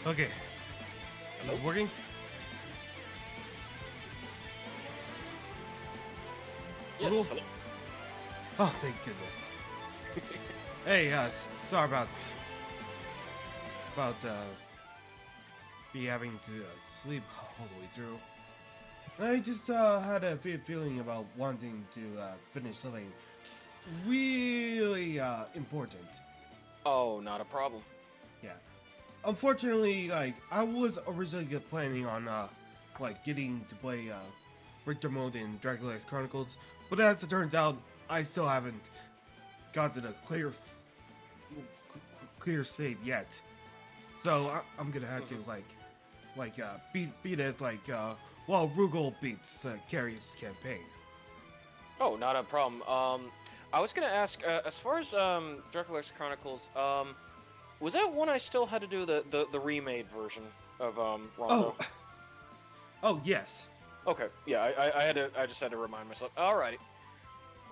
Okay. Is this working? Yes. Hello? Hello. Oh, thank goodness. Hey, sorry about me having to sleep all the way through. I just had a feeling about wanting to finish something really important. Oh, not a problem. Yeah. Unfortunately, like I was originally planning on like getting to play Richter mode in Dracula X Chronicles, but as it turns out, I still haven't gotten a clear save yet. So I'm gonna have to beat it while Rugal beats Carrie's campaign. Oh, not a problem. I was gonna ask, as far as Dracula X Chronicles, was that one I still had to do the remade version of Rondo? Oh yes. Okay, yeah, I just had to remind myself. Alrighty,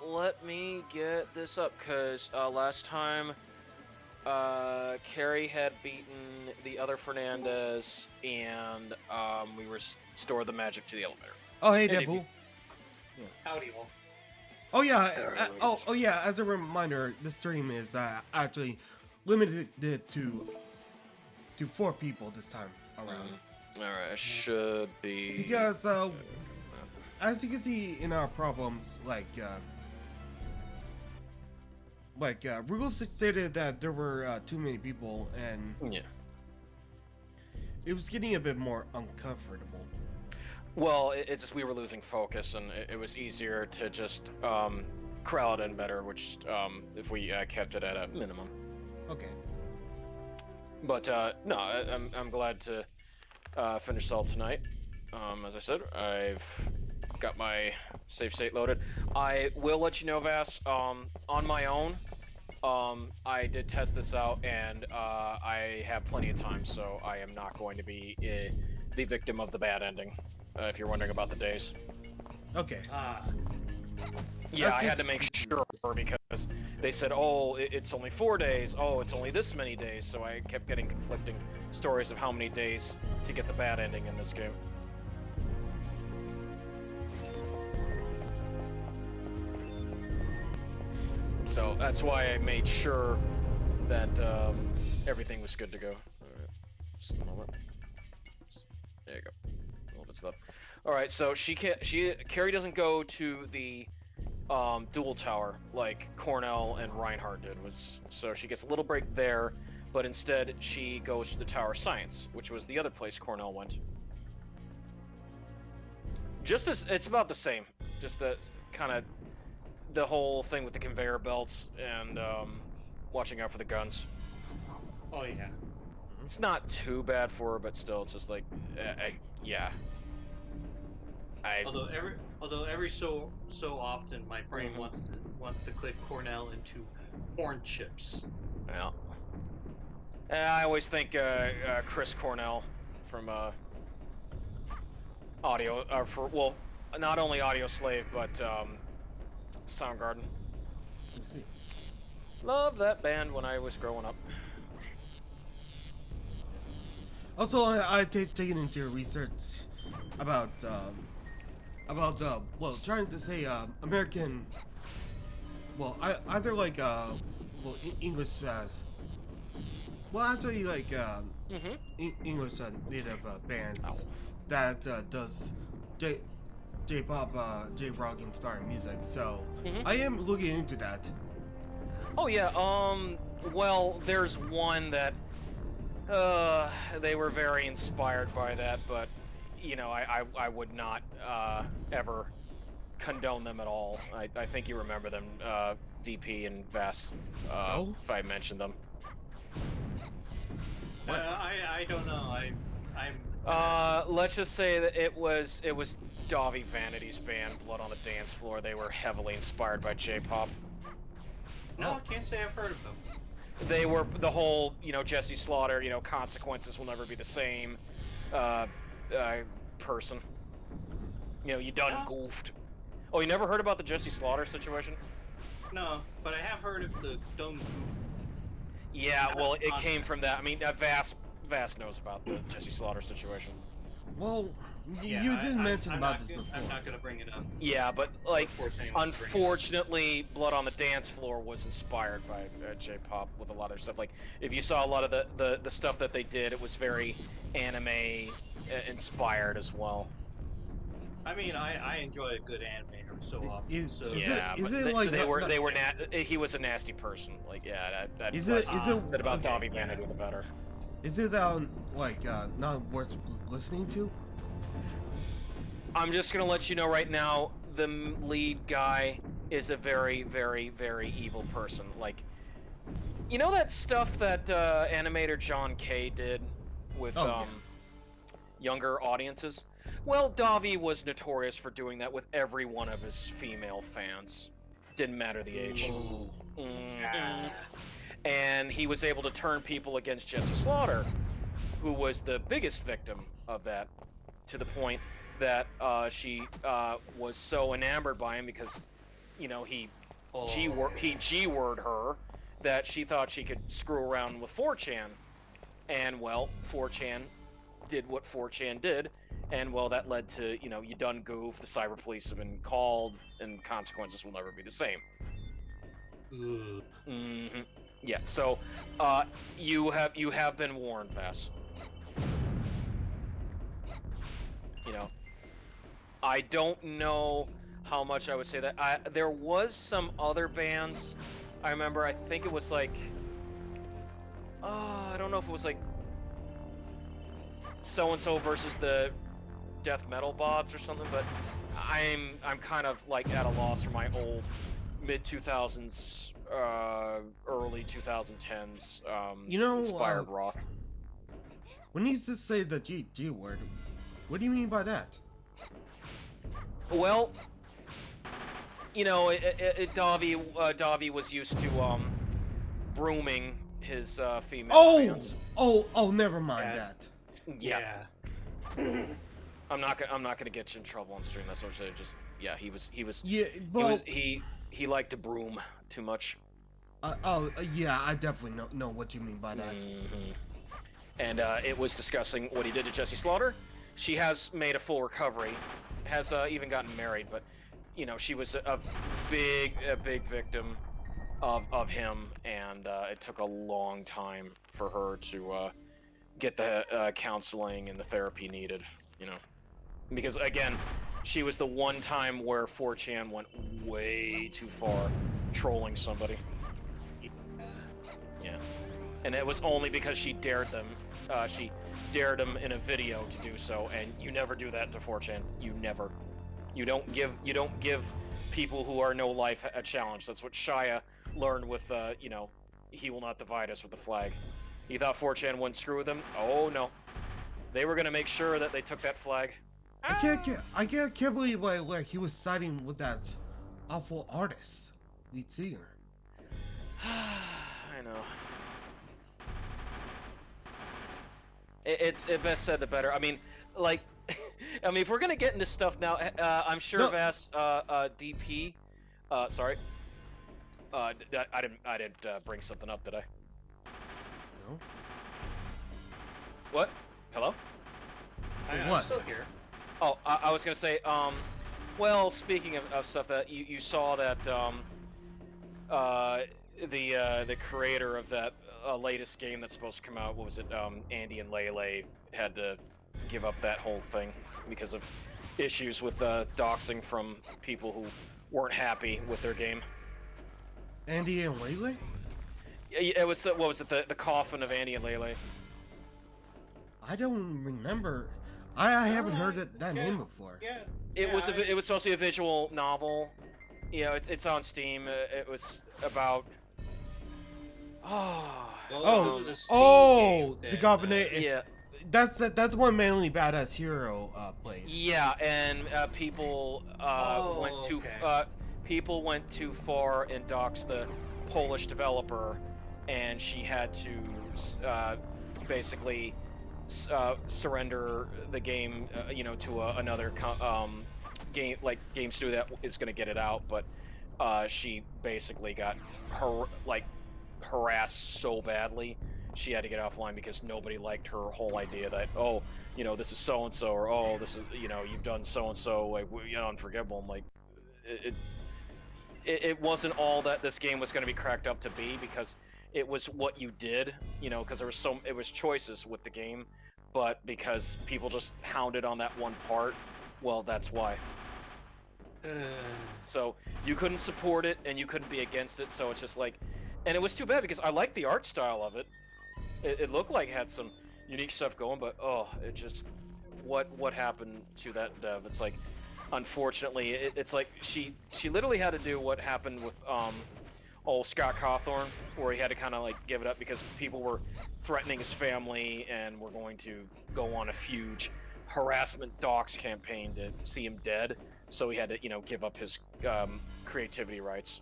let me get this up, cause last time Carrie had beaten the other Fernandez, and we restored the magic to the elevator. Oh hey, And Deadpool. Howdy, Wolf. Oh yeah. Alright, Oh yeah. As a reminder, this stream is actually limited to 4 people this time around. Alright, I should be... Because as you can see in our problems, Rugal stated that there were too many people, and Yeah. it was getting a bit more uncomfortable. Well, it's just we were losing focus, and it was easier to just crowd in better, which if we kept it at a minimum. Okay. But no, I'm glad to finish all tonight. As I said, I've got my save state loaded. I will let you know, Vass. On my own, I did test this out, and I have plenty of time, so I am not going to be the victim of the bad ending. If you're wondering about the days. Okay. Yeah, I had to make sure because they said, oh, it's only 4 days. Oh, it's only this many days. So I kept getting conflicting stories of how many days to get the bad ending in this game. So that's why I made sure that everything was good to go. Alright, just a moment. There you go. A little bit stuff. Alright, so Carrie doesn't go to the dual tower like Cornell and Reinhardt did, so she gets a little break there, but instead she goes to the Tower of Science, which was the other place Cornell went. Just as it's about the same, just the kind of the whole thing with the conveyor belts and watching out for the guns. Oh yeah. It's not too bad for her, but still, it's just like, yeah. Although every so often my brain wants to click Cornell into corn chips. Yeah. I always think Chris Cornell from Audio, well, not only Audio Slave, but Soundgarden. Let's see. Love that band when I was growing up. Also, I taken into research about well, trying to say American, well, either like English well, actually like English native bands that does J-pop, J-rock inspired music. So I am looking into that. Oh yeah, well, there's one that they were very inspired by that, but you know, I would not ever condone them at all. I think you remember them, DP and Vass, if I mentioned them. I don't know. I'm. Let's just say that it was Davi Vanity's band, Blood on the Dance Floor. They were heavily inspired by J-pop. No, I can't say I've heard of them. They were the whole, you know, Jesse Slaughter, you know, consequences will never be the same, person. You know, you done goofed. Oh, you never heard about the Jesse Slaughter situation? No, but I have heard of the Dome Goof. Yeah, well, it came from that. I mean, Vass, Vass knows about the Jesse Slaughter situation. Well, Yeah, you did mention I'm about not this gonna- before. I'm not gonna bring it up. Yeah, but like, Force anyone to bring it up. unfortunately, Blood on the Dance Floor was inspired by J-pop with a lot of stuff. Like, if you saw a lot of the stuff that they did, it was very anime inspired as well. I mean, I enjoy a good anime every so often. Is- so is Yeah, it- but is it like they not- were not- they were he was a nasty person. Like, yeah, that Is less it- is it- said about okay, Davi yeah. Vanity the better. Is it like not worth listening to? I'm just gonna let you know right now, the lead guy is a very, very, very evil person. Like, you know that stuff that animator John Kay did with Oh, yeah. younger audiences? Well, Davi was notorious for doing that with every one of his female fans. Didn't matter the age. Oh. Mhm. And he was able to turn people against Jesse Slaughter, who was the biggest victim of that, to the point that she was so enamored by him because, you know, he G-word her that she thought she could screw around with 4chan. And, well, 4chan did what 4chan did, and, well, that led to, you know, you done goof, the cyber police have been called, and consequences will never be the same. Ugh. Mm-hmm. Yeah, so, you have been warned, Vass. You know, I don't know how much I would say that. There was some other bands. I remember, I think it was like, I don't know if it was like so-and-so versus the death metal bots or something, but I'm kind of like at a loss for my old mid-2000s, early 2010s You know, inspired rock. When you just say the G word, what do you mean by that? Well, you know, Davi was used to grooming his female fans. Oh, never mind Yeah. that. Yeah. I'm not gonna get you in trouble on stream. That's what I'm saying. Just yeah, he was Yeah, well, he liked to broom too much. yeah, I definitely know what you mean by that. Mhm. And it was discussing what he did to Jesse Slaughter. She has made a full recovery, has even gotten married, but you know, she was a big victim of him, and it took a long time for her to get the counseling and the therapy needed. You know, because again, she was the one time where 4chan went way too far, trolling somebody. Yeah, and it was only because she dared them. She dared him in a video to do so, and you never do that to 4chan. You never. You don't give people who are no life a challenge. That's what Shia learned with you know, he will not divide us with the flag. He thought 4chan wouldn't screw with him. Oh no, they were gonna make sure that they took that flag. I can't believe like he was siding with that awful artist, lead singer. I know. It's best said the better. I mean, like, I mean, if we're gonna get into stuff now, I'm sure No. Vass, DP, sorry, I didn't bring something up, did I? No. What? Hello? I'm What? still here. Oh, I was gonna say, well, speaking of stuff that you saw that, the creator of that latest game that's supposed to come out, what was it, Andy and Lele had to give up that whole thing because of issues with doxing from people who weren't happy with their game. Andy and Lele? It was, what was it, the coffin of Andy and Lele? I don't remember. I haven't heard that name before. Yeah. It was supposed to be a visual novel. You know, it's on Steam. It was about. Oh, it was a Steam oh, game the that, covenant. Yeah, That's one manly badass hero plays. yeah, and people went too okay. people went too far and doxed the Polish developer, and she had to basically surrender the game, you know, to another game studio that is going to get it out, but she basically got harassed so badly she had to get offline because nobody liked her whole idea that, oh, you know, this is so and so, or oh, this is, you know, you've done so and so, like, you know, unforgivable. I'm like, it wasn't all that this game was going to be cracked up to be, because it was what you did, you know, because it was choices with the game, but because people just hounded on that one part, well, that's why. So you couldn't support it and you couldn't be against it, so it's just like, and it was too bad because I liked the art style of it. It looked like it had some unique stuff going, but oh, it just, what happened to that dev? It's like, unfortunately, it's like she literally had to do what happened with old Scott Cawthorn, where he had to kind of like give it up because people were threatening his family and were going to go on a huge harassment docs campaign to see him dead. So he had to, you know, give up his creativity rights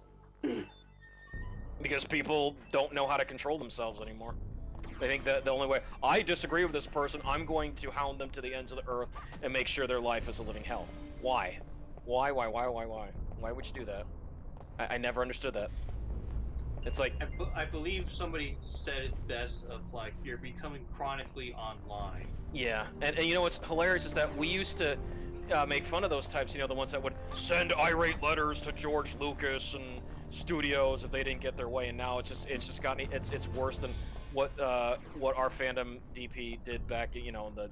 because people don't know how to control themselves anymore. They think that the only way, I disagree with this person, I'm going to hound them to the ends of the earth and make sure their life is a living hell. Why? Why? Why would you do that? I never understood that. It's like, I believe somebody said it best of like, you're becoming chronically online. yeah, and you know what's hilarious is that we used to make fun of those types, you know, the ones that would send irate letters to George Lucas and studios if they didn't get their way, and now it's just gotten, it's worse than what our fandom DP did back, you know, in the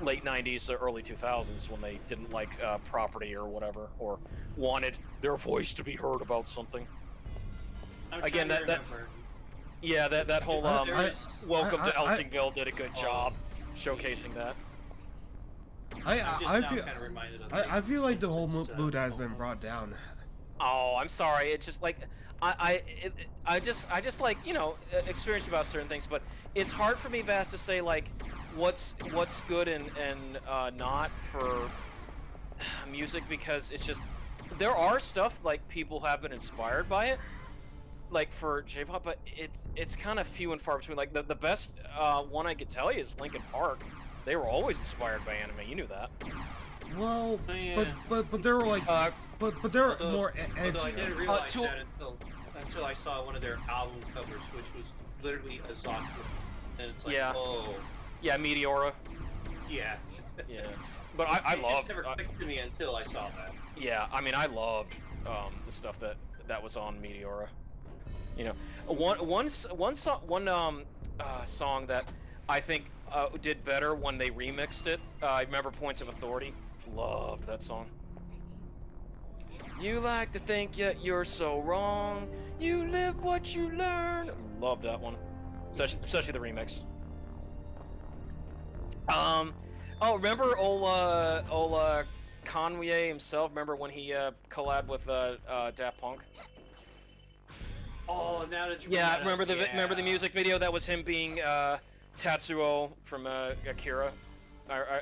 late 90s or early 2000s when they didn't like property or whatever, or wanted their voice to be heard about something. Again, that whole Welcome to Eltingville did a good job showcasing that. I feel like the whole mood has been brought down. Oh, I'm sorry. It's just like I just like, you know, experience about certain things, but it's hard for me, Vast, to say like what's good and not for music, because it's just, there are stuff like people have been inspired by it, like for J-pop, but it's kind of few and far between. Like the best one I could tell you is Linkin Park. They were always inspired by anime. You knew that. Well, but they were like, but they're more edgy. Although I didn't realize that until I saw one of their album covers, which was literally a Zoc, and it's like, yeah. oh, yeah, Meteora. Yeah. Yeah, but I love. It just never clicked to me until I saw that. Yeah, I mean, I loved the stuff that was on Meteora. You know, one song that I think did better when they remixed it. I remember Points of Authority. Loved that song. You like to think you're so wrong. You live what you learn. Love that one, especially the remix. Oh, remember old Kanye himself? Remember when he collabed with Daft Punk? Oh, now that you remember the music video that was him being Tatsuo from Akira?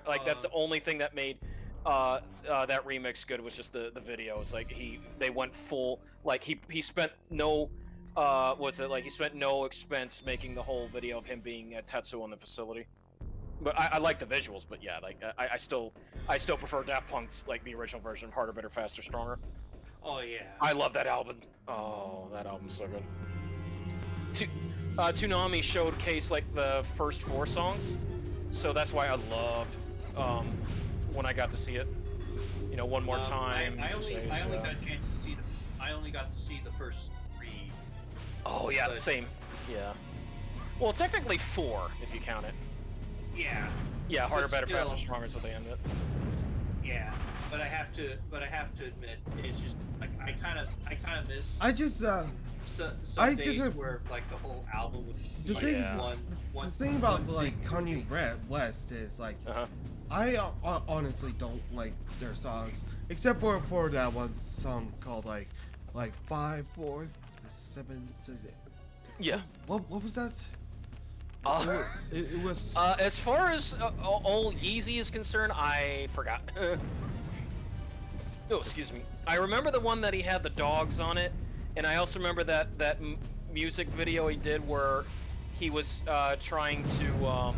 Like that's the only thing that made that remix good, was just the video. It's like they went full, like he spent no he spent no expense making the whole video of him being Tetsuo in the facility. But I like the visuals, but yeah, like I still prefer Daft Punk's, like the original version, Harder, Better, Faster, Stronger. Oh yeah. I love that album. Oh, that album's so good. Toonami showcased like the first 4 songs, so that's why I loved when I got to see it. You know, One More Time. I only got a chance to see I only got to see the first 3. Oh yeah, but, same. Yeah. Well, technically 4 if you count it. Yeah. Yeah, Harder, Better, Faster, Stronger is what they ended. Yeah, but I have to admit, it's just like I kind of miss. I just some days where like the whole album would just be one. The thing about like Kanye West is like, I honestly don't like their songs, except for that one song called like 5, 4, 7. Yeah. What was that? It was. As far as old Yeezy is concerned, I forgot. Oh, excuse me. I remember the one that he had the dogs on it, and I also remember that music video he did where he was trying to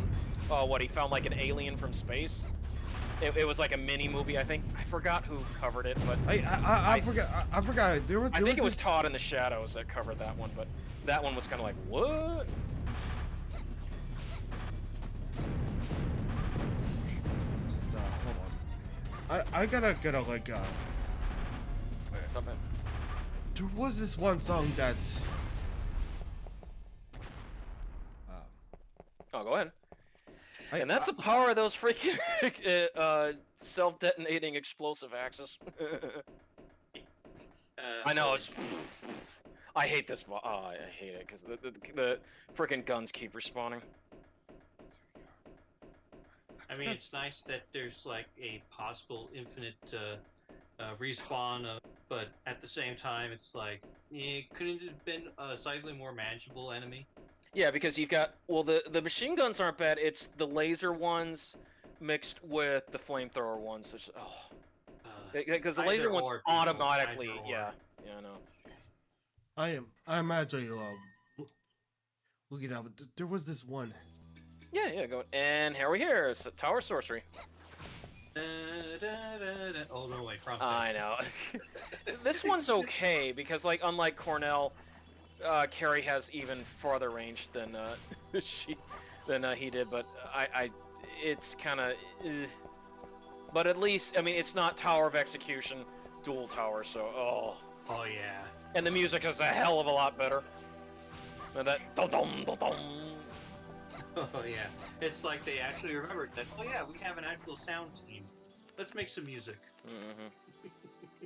he found like an alien from space. It was like a mini movie, I think. I forgot who covered it, but I forgot. I forgot. I think it was Todd in the Shadows that covered that one, but that one was kind of like, what? I gotta get a like. Wait, stop that. There was this one song that. Oh, go ahead. I, And that's the power of those freaking self-detonating explosive axes. I know. I hate this. Oh, I hate it because the freaking guns keep respawning. I mean, it's nice that there's like a possible infinite respawn, but at the same time, it's like, couldn't it have been a slightly more manageable enemy? Yeah, because you've got the machine guns aren't bad. It's the laser ones mixed with the flamethrower ones. Which, because the laser ones automatically, yeah, I know. I'm actually looking out. There was this one. Yeah, go. And here we hear it's Tower Sorcery. Oh no, wait, I know. This one's okay because, like, unlike Cornell, Carrie has even farther range than he did. But it's kind of. But at least, I mean, it's not Tower of Execution, dual tower. So oh yeah. And the music is a hell of a lot better. And that dum dum dum dum. Oh yeah, it's like they actually remembered that. Oh yeah, we have an actual sound team. Let's make some music.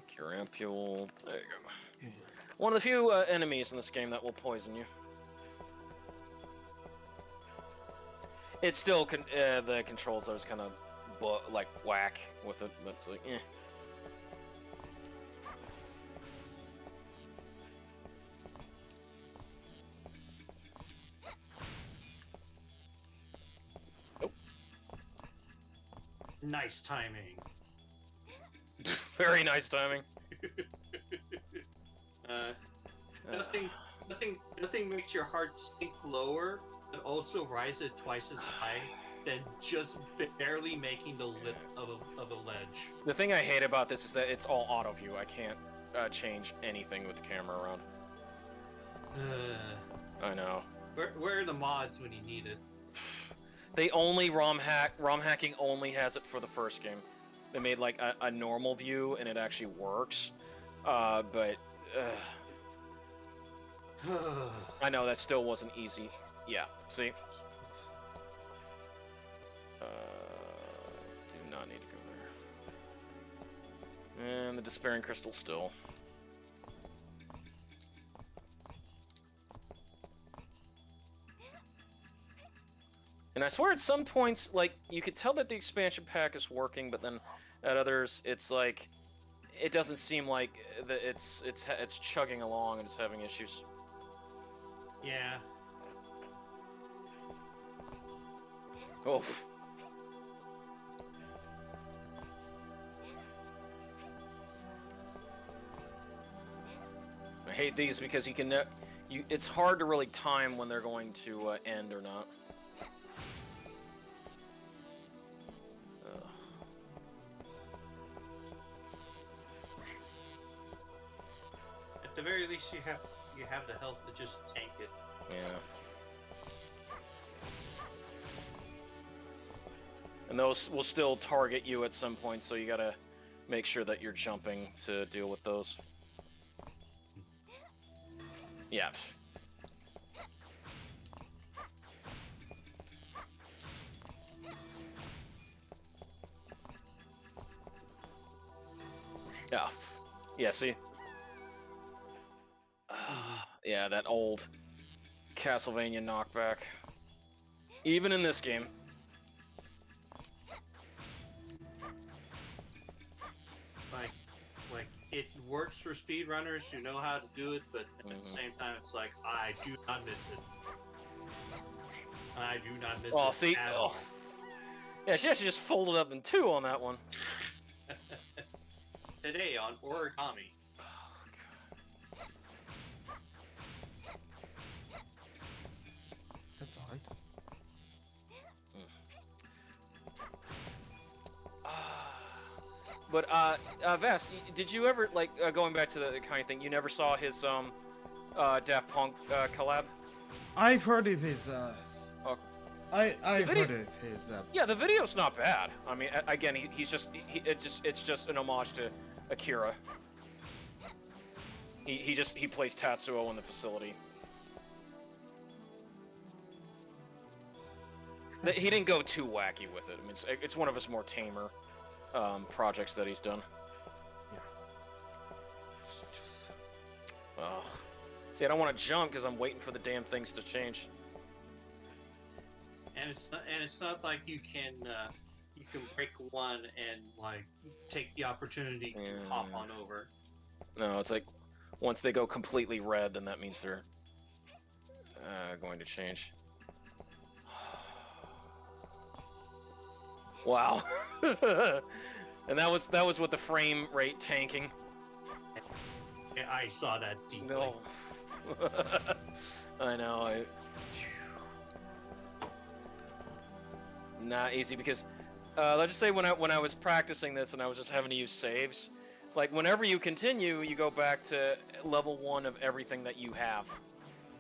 Curampule. There you go. One of the few enemies in this game that will poison you. It's still the controls. I was kind of like whack with it, but it's like Nice timing. Very nice timing. Nothing makes your heart sink lower, but also rise it twice as high than just barely making the lip of a ledge. The thing I hate about this is that it's all auto view. I can't change anything with the camera around. I know. Where are the mods when you need it? They only ROM hacking only has it for the first game. They made like a normal view and it actually works. But I know that still wasn't easy. Yeah, see? Do not need to go there. And the Despairing Crystal still. And I swear at some points, like, you could tell that the expansion pack is working, but then at others, it's like, it doesn't seem like that it's chugging along and it's having issues. Yeah. Oof. I hate these because you can, it's hard to really time when they're going to end or not. At the very least, you have the health to just tank it. Yeah. And those will still target you at some point, so you gotta make sure that you're jumping to deal with those. Yeah. Yeah. Yeah, see? Yeah, that old Castlevania knockback. Even in this game. Like it works for speedrunners who know how to do it, but at the same time, it's like, I do not miss it. I do not miss it see? at all. Yeah, she actually just folded up in two on that one. Today on Origami. That's on. But, Vess, did you ever, like, going back to the kind of thing, you never saw his, Daft Punk, collab? I've heard of his, Oh. I video- heard of his. Yeah, the video's not bad. I mean, again, it's just an homage to Akira. He plays Tatsuo in the facility. He didn't go too wacky with it. I mean, it's one of his more tamer projects that he's done. Oh. See, I don't want to jump because I'm waiting for the damn things to change. And it's not like you can break one and like take the opportunity to hop on over. No, it's like once they go completely red, then that means they're going to change. Wow. And that was with the frame rate tanking. Yeah, I saw that deeply. No. I know. Not easy because let's just say when I was practicing this and I was just having to use saves, like whenever you continue, you go back to level 1 of everything that you have.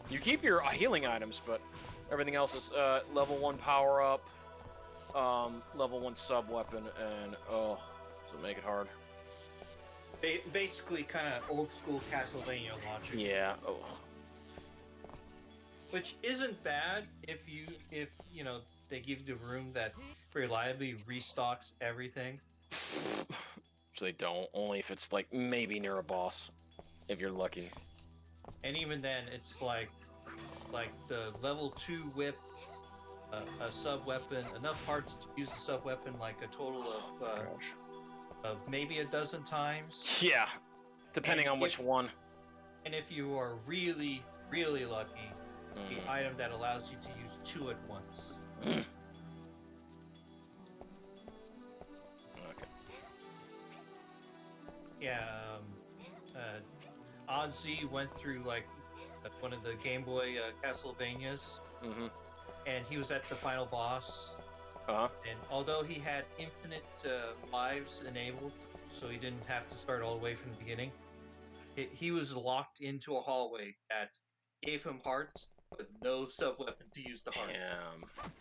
You keep your healing items, but everything else is level 1 power up, level 1 sub weapon, and so make it hard. Basically, kind of old school Castlevania logic. Yeah. Oh. Which isn't bad if you know they give you the room that reliably restocks everything. So they don't. Only if it's like maybe near a boss, if you're lucky. And even then, it's like the level 2 whip, a sub weapon, enough parts to use the sub weapon like a total of maybe a dozen times. Yeah, depending on which one. And if you are really, really lucky, the item that allows you to use 2 at once. Okay. Yeah, Ozzy went through like one of the Game Boy Castlevanias, and he was at the final boss. And although he had infinite lives enabled, so he didn't have to start all the way from the beginning, he was locked into a hallway that gave him hearts, but no sub-weapon to use the hearts. Damn.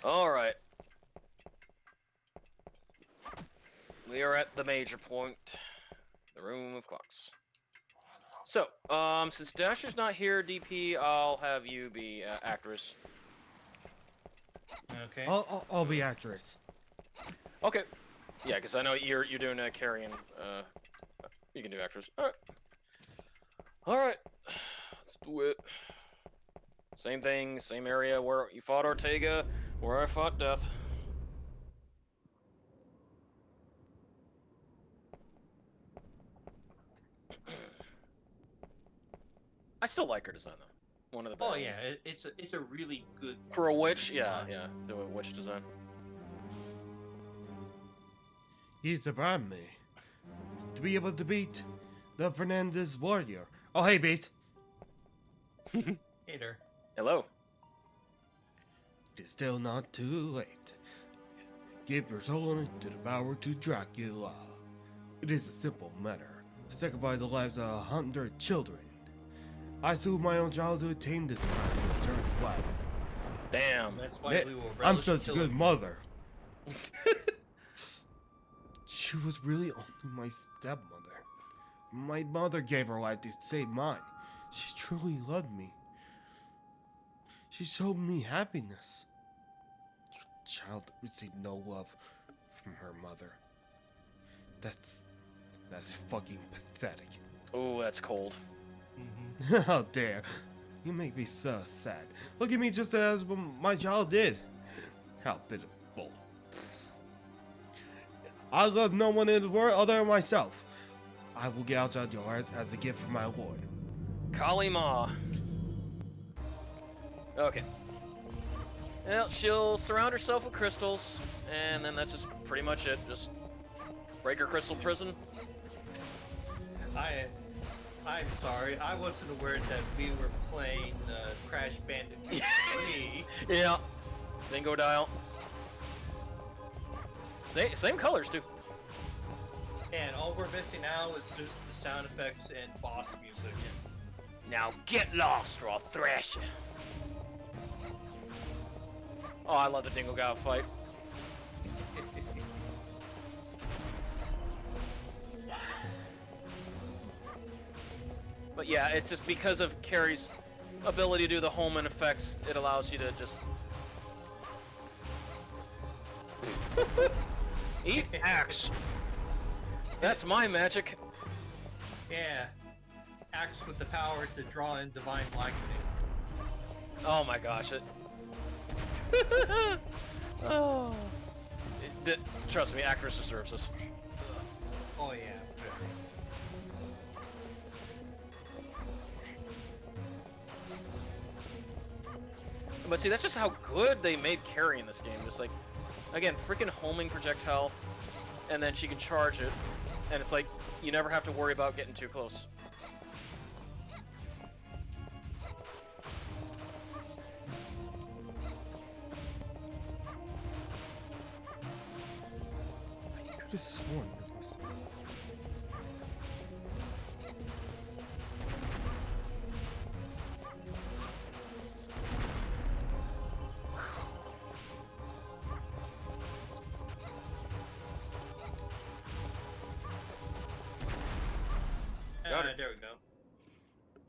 Alright. We are at the major point. The room of clocks. So, since Dasher's not here, DP, I'll have you be actress. Okay. I'll be actress. Okay. Yeah, because I know you're doing Carrie and you can do actress. All right. All right. Let's do it. Same thing, same area where you fought Ortega, where I fought Death. I still like her design though. One of the better. Oh yeah, it's a really good for a witch. Yeah, yeah, do a witch design. He surprised me to be able to beat the Fernandez warrior. Oh hey, Beat. Hey there. Hello. It is still not too late. Give your soul to the power to Dracula. It is a simple matter. Sacrifice the lives of 100 children. I slew my own child to attain this prize and return to life. Damn. That's why we will I'm relish such a until good mother. She was really only my stepmother. My mother gave her life to save mine. She truly loved me. She showed me happiness. Your child received no love from her mother. That's fucking pathetic. Oh, that's cold. How dare. You make me so sad. Look at me just as my child did. How pitiful. I love no one in the world other than myself. I will get outside your heart as a gift from my lord. Kali Ma. Okay. Well, she'll surround herself with crystals, and then that's just pretty much it. Just break her crystal prison. I'm sorry, I wasn't aware that we were playing Crash Bandicoot 3. Yeah. Bingo dial. Same colors too. And all we're missing now is just the sound effects and boss music. Now get lost or I'll thrash you. Oh, I love the Dingo Gal fight. But yeah, it's just because of Carrie's ability to do the Holman effects, it allows you to just... Eat axe! That's my magic. Yeah. Axe with the power to draw in divine lightning. Oh my gosh, it... oh. Trust me, actress deserves this. Oh yeah. But see, that's just how good they made Carrie in this game. Just like, again, freaking homing projectile, and then she can charge it, and it's like, you never have to worry about getting too close. I could have sworn it was... There we go.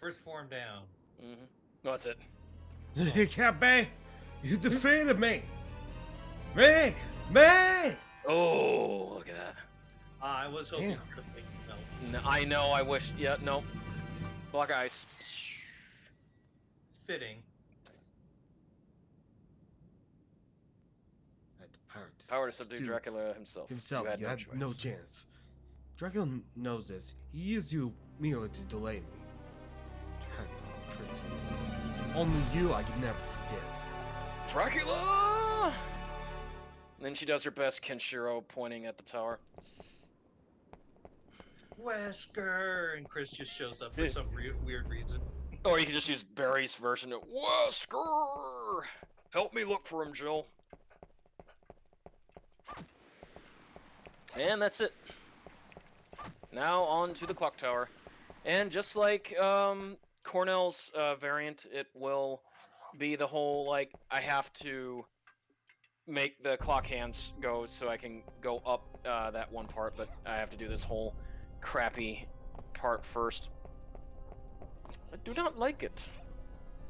First form down. Mm-hmm. No, that's it. Cabe, you defeated me. Me. Oh, look at that. I was hoping Damn. for the big No, I know, I wish. Yeah, no. Block ice. fitting. I had the Power to subdue Dracula himself. Himself, You had no had choice. no chance. Dracula knows this. He used you merely to delay me. Dracula, Prince. Only you I can never forgive. Dracula! And then she does her best Kenshiro pointing at the tower. Wesker! And Chris just shows up for some weird reason. Or you can just use Barry's version of Wesker! Help me look for him, Jill. And that's it. Now on to the clock tower. And just like Cornell's variant, it will be the whole, like, I have to make the clock hands go so I can go up that one part, but I have to do this whole crappy part first. I do not like it.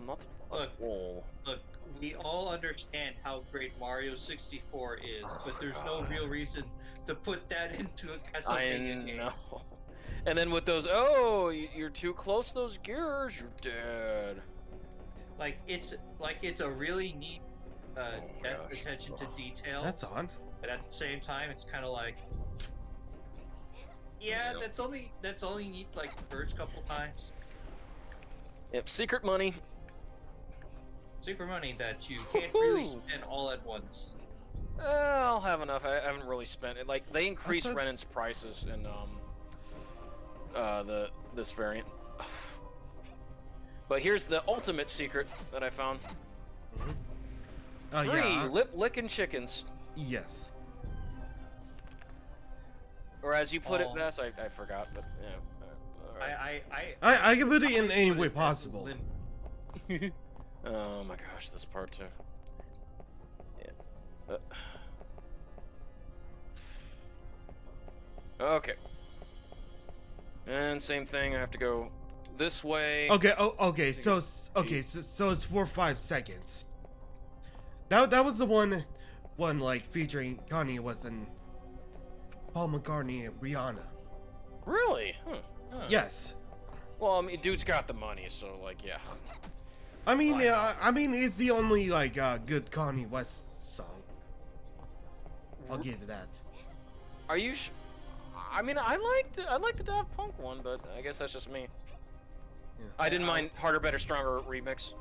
Not at all. Look, we all understand how great Mario 64 is, but there's no real reason to put that into a Castlevania game. I know. And then with those, oh, you're too close to those gears, you're dead. Like it's a really neat attention to detail. That's on. But at the same time, it's kind of like, yeah, that's only neat like the first couple times. Yep, secret money. Super money that you can't really spend all at once. I'll have enough. I haven't really spent it. Like, they increased thought- Renan's prices in this variant. But here's the ultimate secret that I found. Oh Free yeah. lip licking chickens. Yes. Or as you put it Oh. best, I forgot, but yeah. Alright. I can put it in any way possible. Oh my gosh, this part too. Yeah. Okay. And same thing, I have to go this way. Okay. Oh, okay. So it's for 5 seconds. That was the one like featuring Kanye West and Paul McCartney and Rihanna. Really? Huh. Yes. Well, I mean, dude's got the money, so like, yeah. I mean, it's the only like good Kanye West song. I'll give it that. Are you? I mean, I like the Daft Punk one, but I guess that's just me. Yeah. I didn't mind Harder, Better, Stronger remix.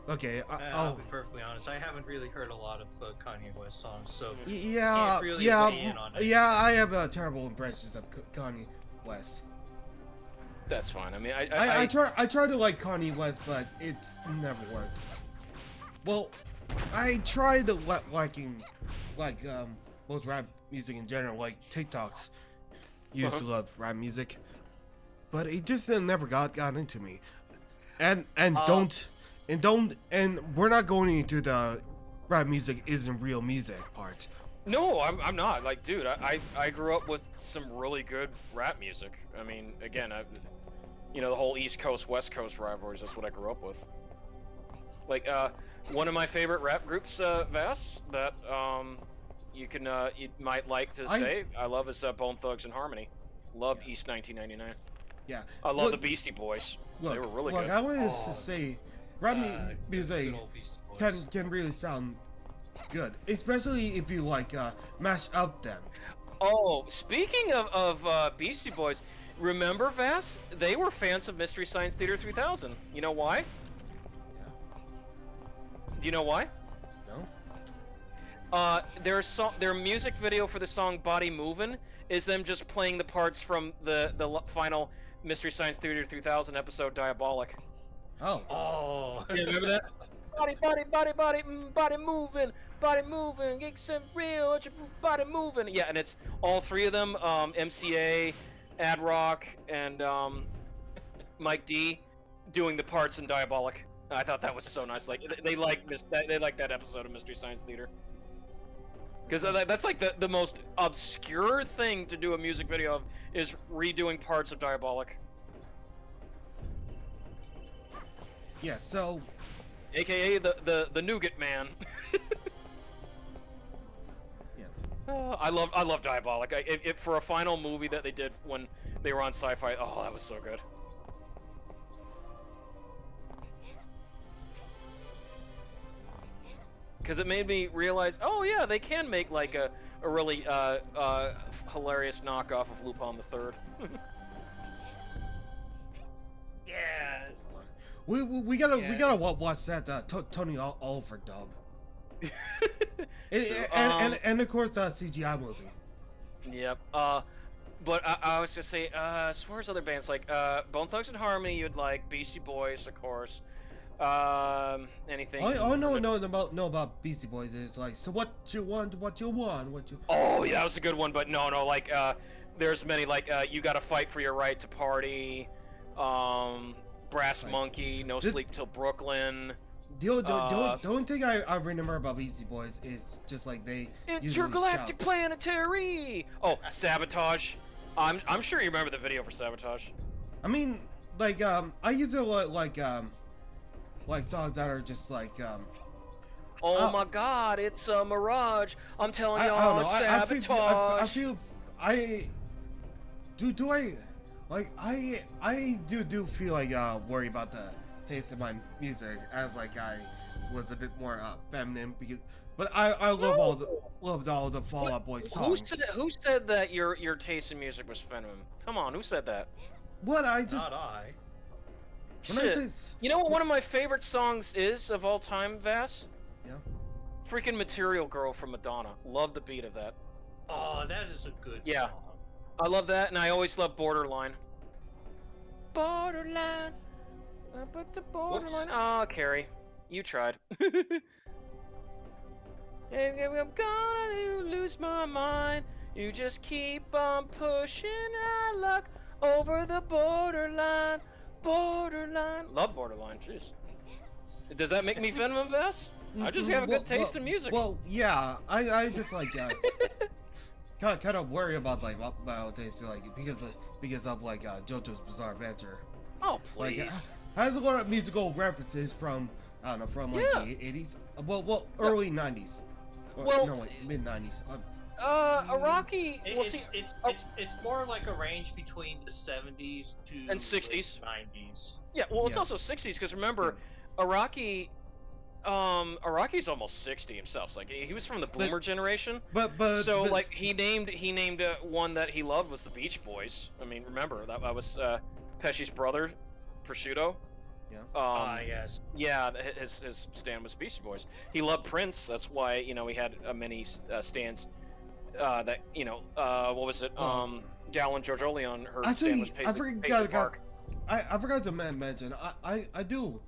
Okay. I'll be perfectly honest. I haven't really heard a lot of Kanye West songs, so Yeah. can't really weigh in on it. Yeah. I have terrible impressions of Kanye West. That's fine. I mean, I try to like Kanye West, but it never worked. Well, I tried to liking both rap music in general, like TikToks. Used to love rap music, but it just never got into me. And we're not going into the rap music isn't real music part. No, I'm not. Like, dude, I grew up with some really good rap music. I mean, again, the whole East Coast, West Coast rivalries, that's what I grew up with. Like, one of my favorite rap groups, Vass, that, you might like to stay, I love is, Bone Thugs and Harmony. Love East 1999. Yeah. I love the Beastie Boys. They were really good. I wanted to say, rap music good old Beastie Boys. can really sound good, especially if you like mash up them. Oh, speaking of Beastie Boys, remember Vass? They were fans of Mystery Science Theater 3000. You know why? Yeah. Do you know why? No. Their music video for the song "Body Movin'" is them just playing the parts from the final Mystery Science Theater 3000 episode, Diabolic. Oh. Oh. Yeah, remember that? Body moving, get some real, body moving. Yeah, and it's all three of them, MCA, Ad-Rock, and Mike D, doing the parts in Diabolic. I thought that was so nice. Like they like that episode of Mystery Science Theater. Because that's like the most obscure thing to do a music video of, is redoing parts of Diabolic. Yeah, so... AKA the Nougat Man. Yeah. I love Diabolic. For a final movie that they did when they were on Sci-Fi, oh, that was so good. Because it made me realize, oh yeah, they can make like a really hilarious knockoff of Lupin the Third. Yeah. We gotta watch that Tony Oliver dub. and of course the CGI movie. Yep. But I was gonna say, as far as other bands like Bone Thugs and Harmony, you'd like Beastie Boys, of course. Anything? No about Beastie Boys is like, so what you want. Oh yeah, that was a good one. But no, like there's many like You Gotta Fight for Your Right to Party, Brass Monkey, No Sleep Till Brooklyn. The only thing I remember about Beastie Boys is just like they Intergalactic Planetary. Oh, Sabotage. I'm sure you remember the video for Sabotage. I mean, like I usually like songs that are just like oh my God, it's a mirage. I'm telling y'all, it's Sabotage. I feel I do feel like worry about the taste of my music, as like I was a bit more feminine, but I loved all the Fall Out Boy songs. Who said that your taste in music was feminine? Come on, who said that? What I just Not I. Shit. You know what one of my favorite songs is of all time, Vass? Yeah. Freaking Material Girl from Madonna. Love the beat of that. Oh, that is a good Yeah. song. I love that, and I always love Borderline. Borderline. But the borderline. Oh, Carrie. You tried. I'm gonna lose my mind. You just keep on pushing our luck over the borderline. Borderline. Love Borderline. Jeez. Does that make me feminine, Vass? I just have a good taste in music. Well, yeah. I just like kind of worry about like my taste, like because of like JoJo's Bizarre Adventure. Oh please. Like, has a lot of musical references from I don't know, from like the 80s. Well, early 90s. Well, no, wait, mid 90s. Iraqi. It's more like a range between the 70s to and 60s, 90s. Yeah, well, it's also 60s because remember, Iraqi's almost 60 himself. Like he was from the Boomer generation. But like he named one that he loved was the Beach Boys. I mean, remember that was Pesci's brother, Prosciutto. Yeah. Yes. Yeah, his stand was Beastie Boys. He loved Prince. That's why he had many stands. That what was it? Gal and George Oleon. Her stand was Paisley Park. I forgot to mention. I do.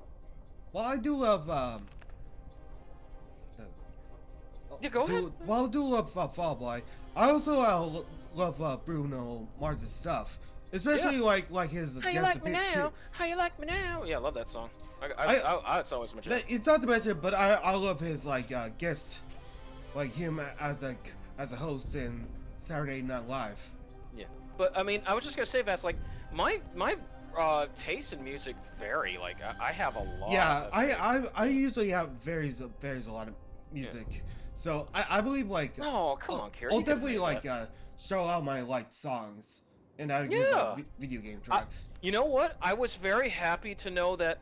Well, I do love. Yeah, go ahead. Well, I do love Fall Boy. I also love Bruno Mars's stuff. especially like his. How you guest like me now? How you like me now? Yeah, I love that song. It's always my jam. It's not to mention, but I love his guest, like him as a host in Saturday Night Live. Yeah, but I mean, I was just gonna say, Vass, like my tastes in music vary. Like I have a lot. Yeah, of I usually have varies a lot of music, so I believe like. Oh come on, Carrie. I'll definitely show out my songs, and I use video game tracks. You know what? I was very happy to know that,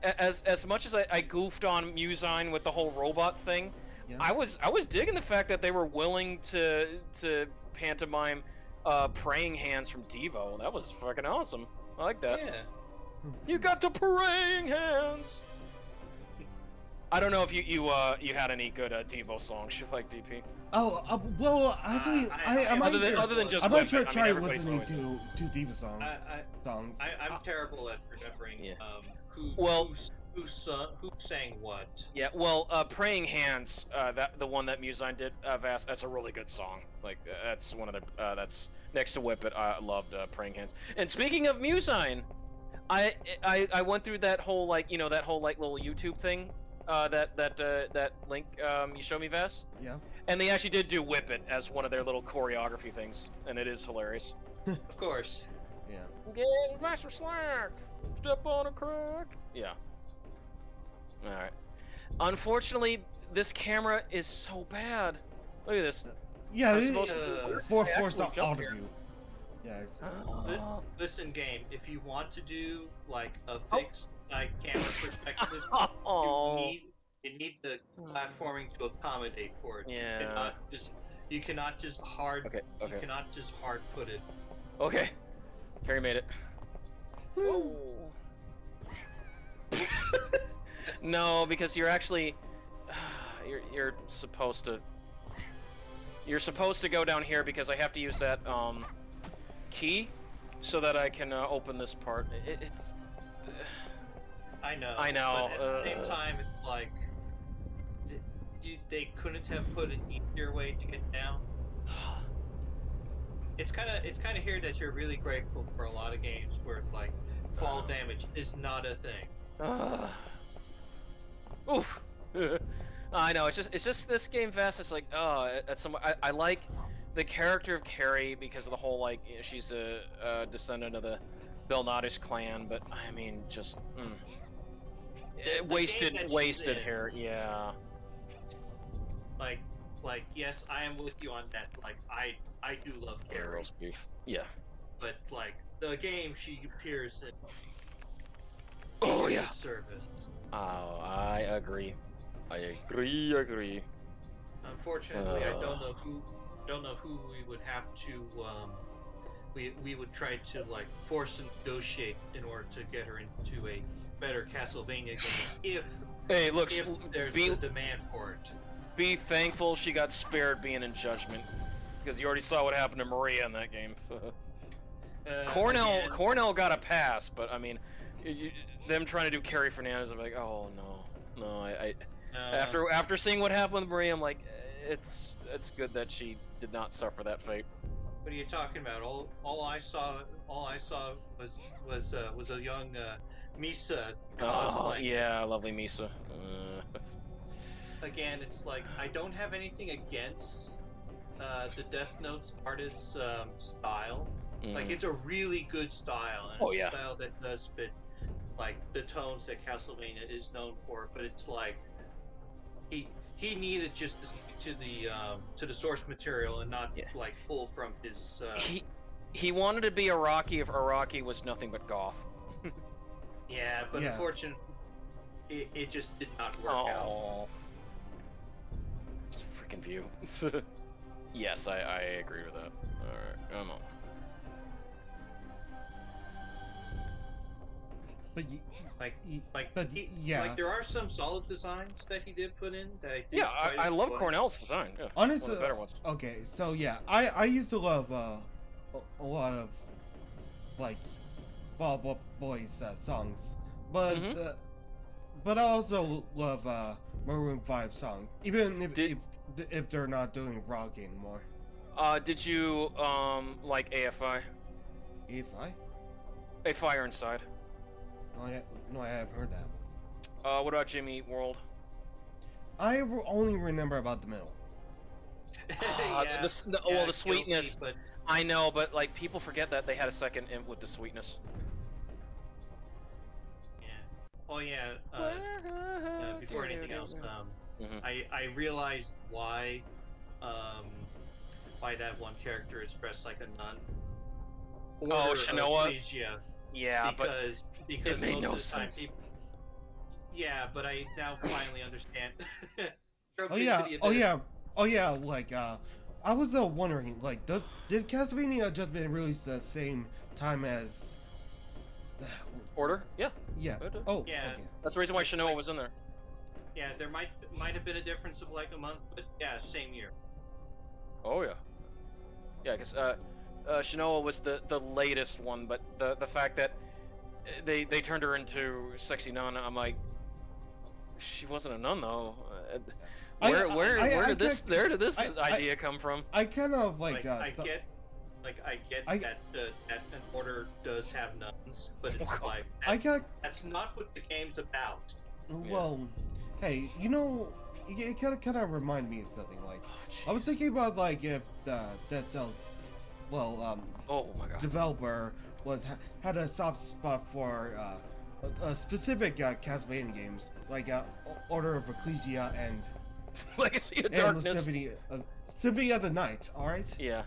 as much as I goofed on Muzine with the whole robot thing, I was digging the fact that they were willing to pantomime praying hands from Devo. That was fucking awesome. I like that. Yeah. You got the praying hands. I don't know if you had any good Devo songs you like, DP. Oh, well, actually, I might other than just I might Whip It. try Everybody's listening always- to Diva songs. I'm terrible at remembering who sang what. Yeah, well, Praying Hands, the one that Muzine did, Vass, that's a really good song. Like, that's one of the, that's next to Whip It. I loved Praying Hands. And speaking of Muzine, I went through that whole little YouTube thing, that link you showed me, Vass. Yeah. And they actually did do Whip It as one of their little choreography things, and it is hilarious. Of course. Yeah. Get Master Slack! Step on a crack! Yeah. Alright. Unfortunately, this camera is so bad. Look at this. Yeah, I'm this supposed is to force jump auto here. view. Yeah. Listen, game. If you want to do like a fixed camera perspective, you need the platforming to accommodate for it. Yeah. You cannot just hard. Okay. You cannot just hard put it. Okay. Carrie made it. Whoa. No, because you're actually you're supposed to go down here because I have to use that key so that I can open this part. It's I know. know. But at the same time, it's like they couldn't have put an easier way to get down. It's kind of here that you're really grateful for a lot of games where like fall damage is not a thing. Oof. I know. It's just this game, Vass. It's like, I like the character of Carrie because of the whole she's a descendant of the Belnatish clan, but I mean, just wasted here. Yeah. Like yes, I am with you on that. Like I do love Carrie. Roast beef. Yeah. But like the game, she appears in. Oh yeah. Service. Oh, I agree. Agree. Unfortunately, I don't know who we would have to. We would try to force to negotiate in order to get her into a better Castlevania game if there's a demand for it. Be thankful she got spared being in Judgment, because you already saw what happened to Maria in that game. Cornell got a pass, but I mean, them trying to do Carrie Fernandez, I'm like, oh no. After seeing what happened with Maria, I'm like, it's good that she did not suffer that fate. What are you talking about? All I saw was a young Misa cosplay. Yeah, lovely Misa. Again, it's like I don't have anything against the Death Note's artist's style. Like it's a really good style, and it's a style that does fit like the tones that Castlevania is known for. But it's like he needed just to stick to the source material and not pull from his. He wanted to be Araki if Araki was nothing but goth. But unfortunately, it just did not work out. It's a freaking view. Yes, I agree with that. Alright, come on. But there are some solid designs that he did put in that I did. Yeah, I love Cornell's design. Yeah, honestly, one of the better ones. Okay, so yeah, I used to love a lot of Fall Out Boy's songs, but I also love Maroon 5 songs, even if they're not doing rock anymore. Did you like AFI? A5? A fire inside. No, I haven't heard that. What about Jimmy Eat World? Only remember about the middle. Yeah, Well, the guilty, sweetness. but I know, but like people forget that they had a second imp with the sweetness. yeah. Oh yeah. Before anything else, Mhm. I realized why that one character is dressed like a nun. Oh, Or Shinoa? Ecclesia, Yeah, because it made most no of the time sense. people. Yeah, but I now finally understand. Oh yeah, like, I was wondering, like, did Castlevania just been released the same time as... Order? Yeah. Yeah. It did. Oh, Yeah. okay. That's the reason why Shinoa was in there. Yeah, there might have been a difference of like a month, but yeah, same year. Oh yeah. Yeah, because Shinoa was the latest one, but the fact that they turned her into sexy nun, I'm like, she wasn't a nun though. Where did this idea come from? I kind of I get that that an order does have nuns, but it's like that's not what the game's about. Well, hey, you know, it kind of remind me of something. Like, I was thinking about like if that sells, well, oh my god, developer had a soft spot for a specific Castlevania games, like Order of Ecclesia and Legacy of Darkness, Symphony of the Night. All right. Yeah.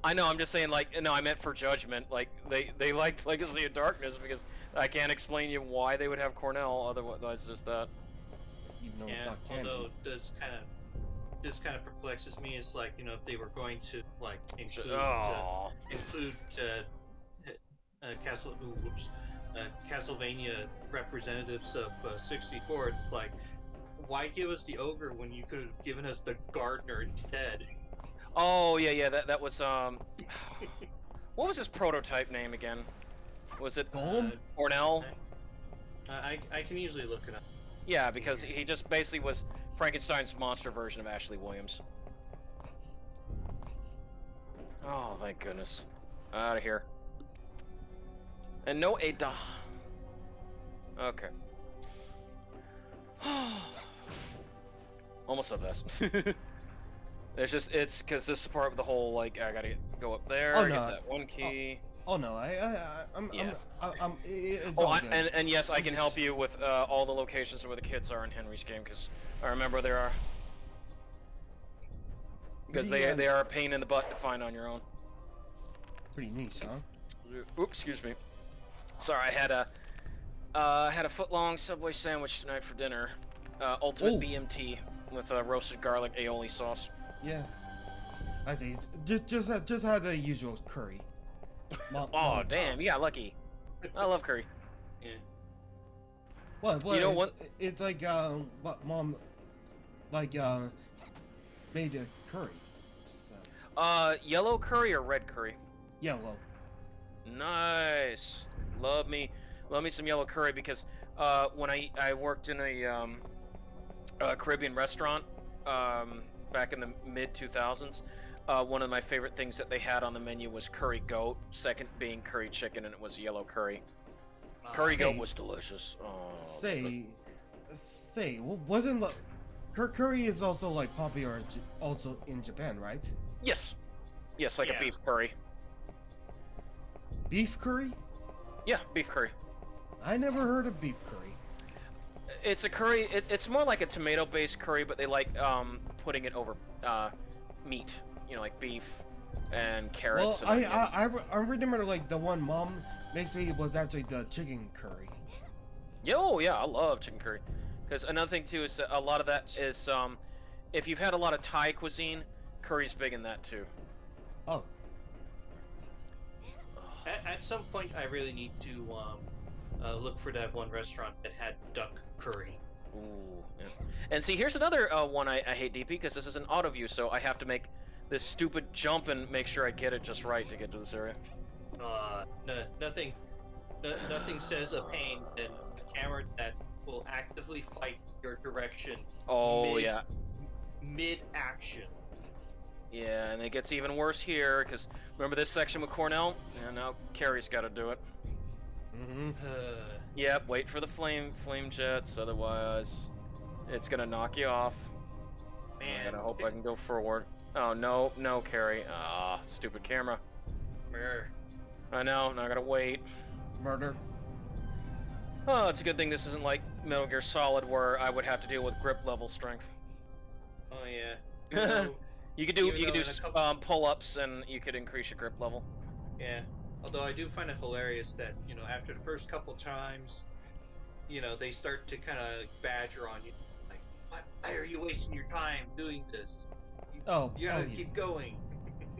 I know, I'm just saying, like, no, I meant for Judgment. Like, they liked Legacy of Darkness because I can't explain you why they would have Cornell, otherwise just that. Even though it's Yeah, not canon. although this kind of perplexes me. It's like, you know, if they were going to like include Castlevania representatives of 64, it's like, why give us the ogre when you could have given us the gardener instead? Oh, yeah, that was, what was his prototype name again? Was it Cornell? I can usually look it up. Yeah, because he just basically was Frankenstein's monster version of Ashley Williams. Oh, thank goodness. Out of here. And no Ada. Okay. Almost of this. It's because this is part of the whole, like, I gotta go up there, get that one key. Oh no, it's Oh, all good. and yes, I can help you with all the locations where the kids are in Henry's game, because I remember there are. Because they are a pain in the butt to find on your own. Pretty niche, huh? Oops, excuse me. Sorry, I had a foot-long Subway sandwich tonight for dinner. Ultimate BMT with roasted garlic aioli sauce. Yeah. I see. Just had the usual curry. Oh damn, you got lucky. I love curry. Yeah. What? You know what? It's like what mom like made a curry. So. Yellow curry or red curry? Yellow. Nice. Love me some yellow curry, because when I worked in a Caribbean restaurant back in the mid 2000s, one of my favorite things that they had on the menu was curry goat, second being curry chicken, and it was yellow curry. Curry goat was delicious. Oh, wasn't curry is also like popular also in Japan, right? Yes, like a beef curry. Beef curry? Yeah, beef curry. I never heard of beef curry. It's a curry. It's more like a tomato-based curry, but they like putting it over meat. You know, like beef and carrots. Well, I remember like the one mom makes me was actually the chicken curry. Oh yeah, I love chicken curry. Because another thing too is that a lot of that is if you've had a lot of Thai cuisine, curry's big in that too. Oh. At some point, I really need to look for that one restaurant that had duck curry. Ooh, yeah. And see, here's another one I hate, DP, because this is an auto view, so I have to make this stupid jump and make sure I get it just right to get to this area. Nothing says a pain than a camera that will actively fight your direction. Oh yeah. Mid action. Yeah, and it gets even worse here, because remember this section with Cornell? Yeah, now Carrie's got to do it. Mm-hmm. Yep, wait for the flame jets, otherwise it's gonna knock you off. Man. I gotta hope I can go forward. Oh, no, Carrie. Ah, stupid camera. Brr. I know, now I gotta wait. Murder. Oh, it's a good thing this isn't like Metal Gear Solid, where I would have to deal with grip level strength. Oh yeah. Even though- You could do even though in a couple- pull-ups, and you could increase your grip level. Yeah. Although I do find it hilarious that, after the first couple times, they start to kind of badger on you. Like, why are you wasting your time doing this? You gotta keep going.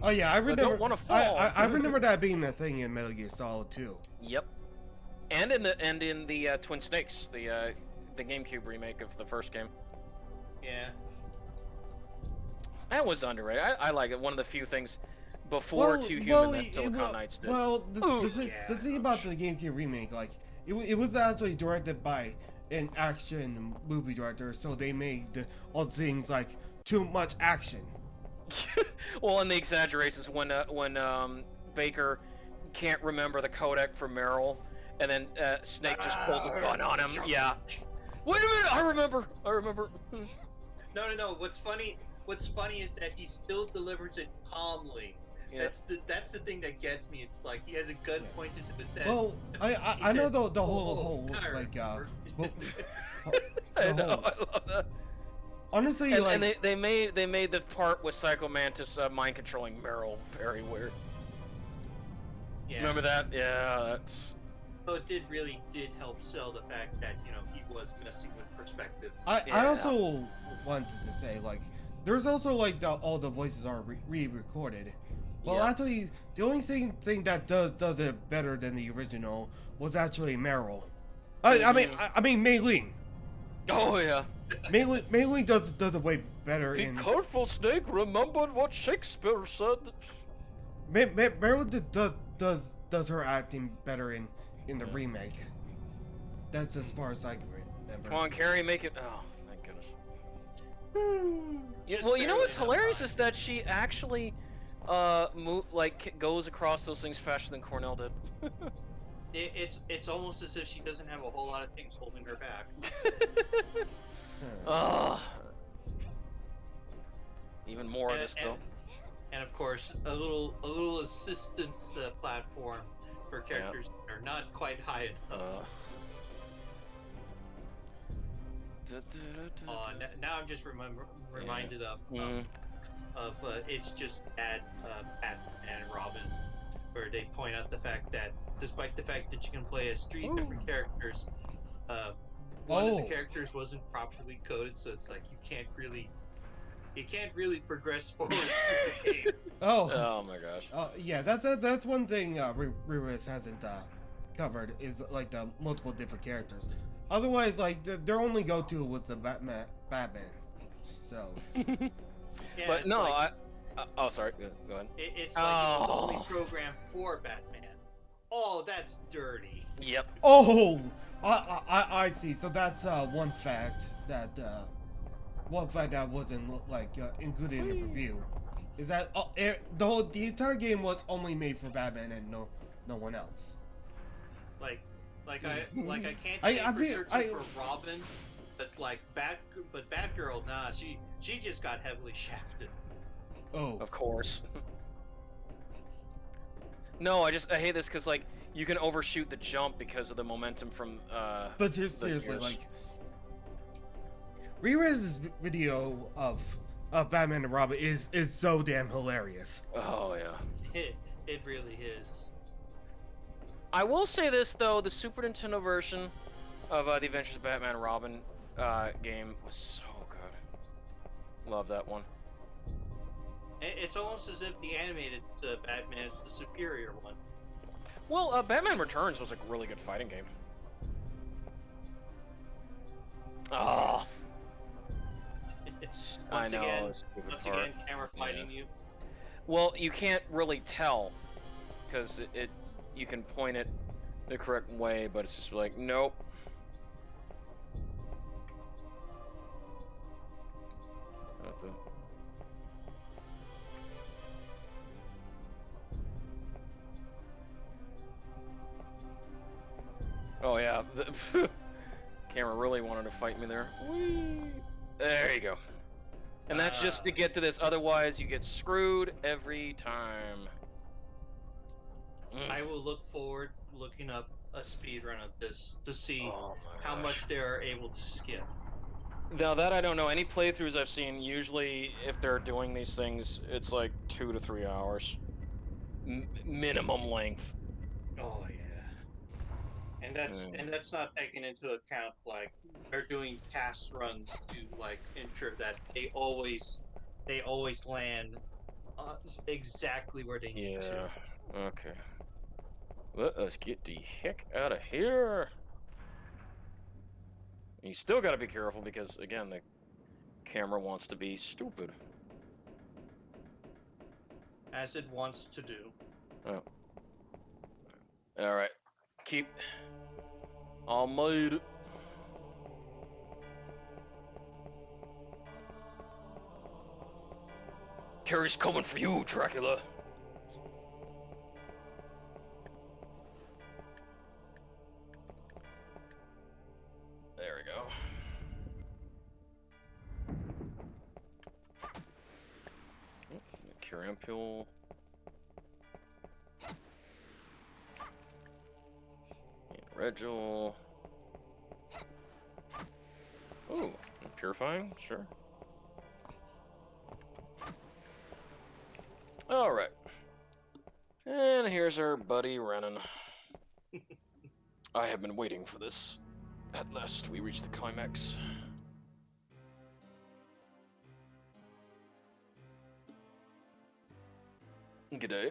Oh yeah, I remember. don't wanna fall. I remember that being the thing in Metal Gear Solid 2. Yep. And in the Twin Snakes, the GameCube remake of the first game. Yeah. That was underrated. I like it. One of the few things before Two Human that Silicon Knights did. Well, the thing about the GameCube remake, like, it was actually directed by an action movie director, so they made all the things like too much action. Well, and the exaggerations when Baker can't remember the codec for Meryl, and then Snake just pulls a gun on him. Yeah. Wait a minute! I remember. No. What's funny is that he still delivers it calmly. Yeah. That's the thing that gets me. It's like he has a gun pointed to his head. Well, I know the whole like I know. I love that. Honestly, And, like, and they made the part with Psycho Mantis mind controlling Meryl very weird. Yeah. Remember that? Yeah, that's. So it really did help sell the fact that he was messing with perspectives. I also wanted to say, like, there's also like all the voices are re-recorded. Well, Yeah. actually, the only thing that does it better than the original was actually Meryl. I mean Mei Ling. Oh yeah. Mei Ling does it way better Be in. careful, Snake. Remembered what Shakespeare said. Meryl does her acting better in the remake. That's as far as I can remember. Come on, Carrie, make it. Oh, thank goodness. Just Well, you know barely what's enough hilarious time. is that she actually, goes across those things faster than Cornell did. It's almost as if she doesn't have a whole lot of things holding her back. Even more of this though. And of course, a little assistance platform for characters that are not quite high enough. Now I'm just reminded of It's Just Bad Batman and Robin, where they point out the fact that despite the fact that you can play as three different characters, one of the characters wasn't properly coded, so it's like you can't really progress forward through the game. Oh my gosh. Yeah, that's one thing Riris hasn't covered is like the multiple different characters. Otherwise, like their only go-to was the Batman. So. Yeah, But it's no, like, oh, sorry. Go ahead. It's like it was only programmed for Batman. Oh, that's dirty. Yep. Oh, I see. So that's one fact that wasn't like included in the review. Is that the entire game was only made for Batman and no one else. Like I can't say for certain for Robin, but like Batgirl, nah, she just got heavily shafted. Oh, Of course. No, I hate this because like you can overshoot the jump because of the momentum from but seriously, gears. like Riris's video of Batman and Robin is so damn hilarious. Oh yeah. It really is. I will say this though, the Super Nintendo version of The Adventures of Batman and Robin game was so good. Love that one. It's almost as if the animated Batman is the superior one. Well, Batman Returns was a really good fighting game. Oh, I know. Once again, camera fighting you. Well, you can't really tell because you can point it the correct way, but it's just like nope. The camera really wanted to fight me there. Whee! There you go. And that's just to get to this. Otherwise, you get screwed every time. I will look forward looking up a speed run of this to see Oh my how gosh. much they are able to skip. Now that I don't know, any playthroughs I've seen, usually if they're doing these things, it's like 2 to 3 hours. Minimum length. Oh yeah. And that's not taking into account like they're doing task runs to like ensure that they always land exactly where they need to. Yeah. Okay. Let us get the heck out of here. You still got to be careful because, again, the camera wants to be stupid. As it wants to do. Oh. All right. Keep. I made it. Carrie's coming for you, Dracula. There we go. Curium pill. Regil. Ooh, purifying, sure. All right. And here's our buddy Renan. I have been waiting for this. At last, we reach the climax. G'day.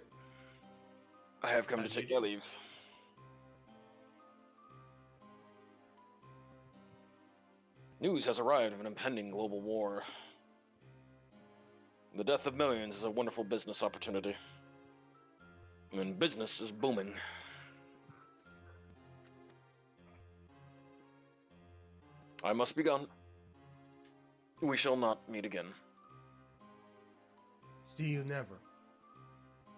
I have come to take my leave. News has arrived of an impending global war. The death of millions is a wonderful business opportunity. And business is booming. I must be gone. We shall not meet again. See you never.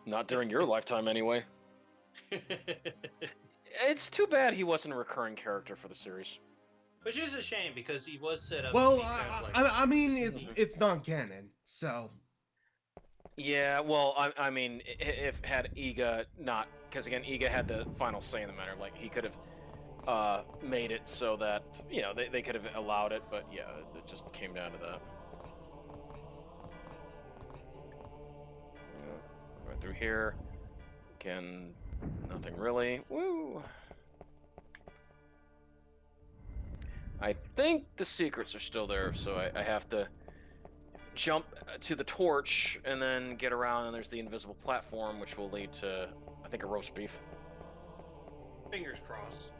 Not during your lifetime, anyway. It's too bad he wasn't a recurring character for the series. Which is a shame because he was set up. Well, to be kind of like I mean, it's non-canon, so. Yeah, well, I mean, if had Iga not, because again, Iga had the final say in the matter. Like he could have made it so that they could have allowed it, but yeah, it just came down to that. Right through here. Again, nothing really. Woo! I think the secrets are still there, so I have to jump to the torch and then get around, and there's the invisible platform, which will lead to, I think, a roast beef. Fingers crossed.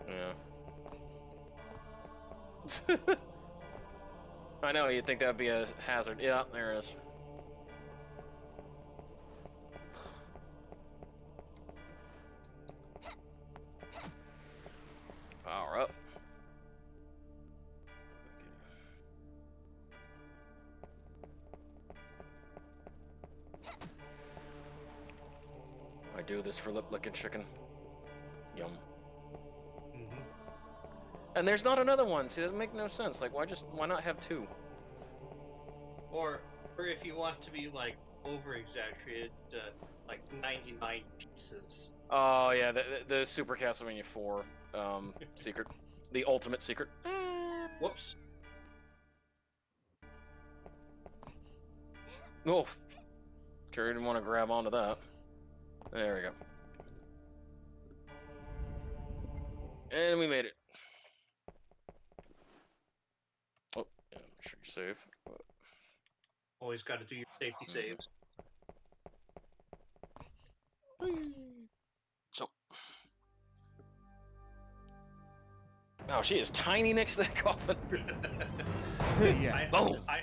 Yeah. I know, you'd think that would be a hazard. Yeah, there it is. Power up. I do this for lip-licking chicken. Yum. Mm-hmm. And there's not another one. See, it doesn't make no sense. Like, why not have two? Or if you want to be like over-exaggerated, like 99 pieces. Oh yeah, the Super Castlevania 4 secret, the ultimate secret. Whoops. Oh, Carrie didn't want to grab onto that. There we go. And we made it. Oh, yeah, make sure you're safe. Always got to do your safety saves. So. Oh, she is tiny next to that coffin. Yeah. Boom. I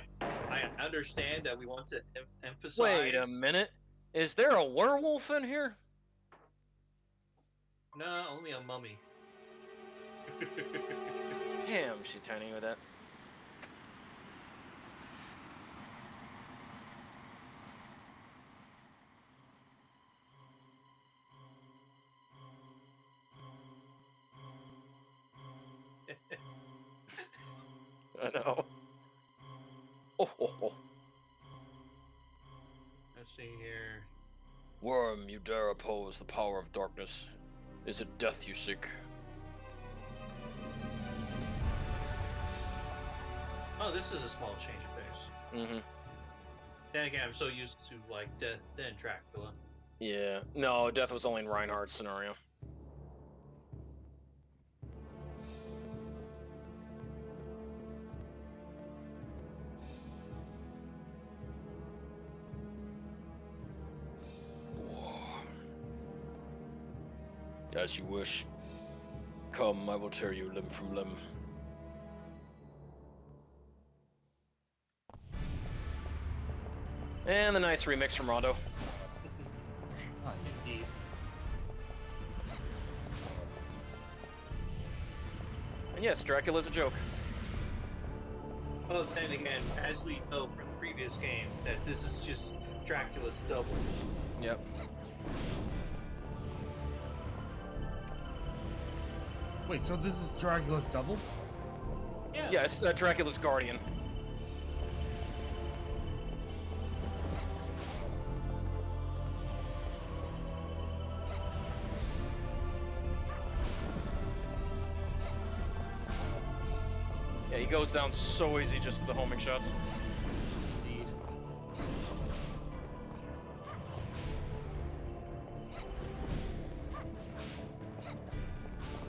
understand that we want to emphasize. Wait a minute. Is there a werewolf in here? No, only a mummy. Damn, she's tiny with that. I know. Oh. Let's see here. Worm, you dare oppose the power of darkness. Is it death you seek? Oh, this is a small change of pace. Mm-hmm. Then again, I'm so used to like Death then Dracula. Yeah. No, death was only in Reinhardt's scenario. As you wish. Come, I will tear you limb from limb. And the nice remix from Rondo. Indeed. And yes, Dracula's a joke. Well, then again, as we know from the previous game, that this is just Dracula's double. Yep. Wait, so this is Dracula's double? Yeah, it's Dracula's guardian. Yeah, he goes down so easy just to the homing shots. Indeed.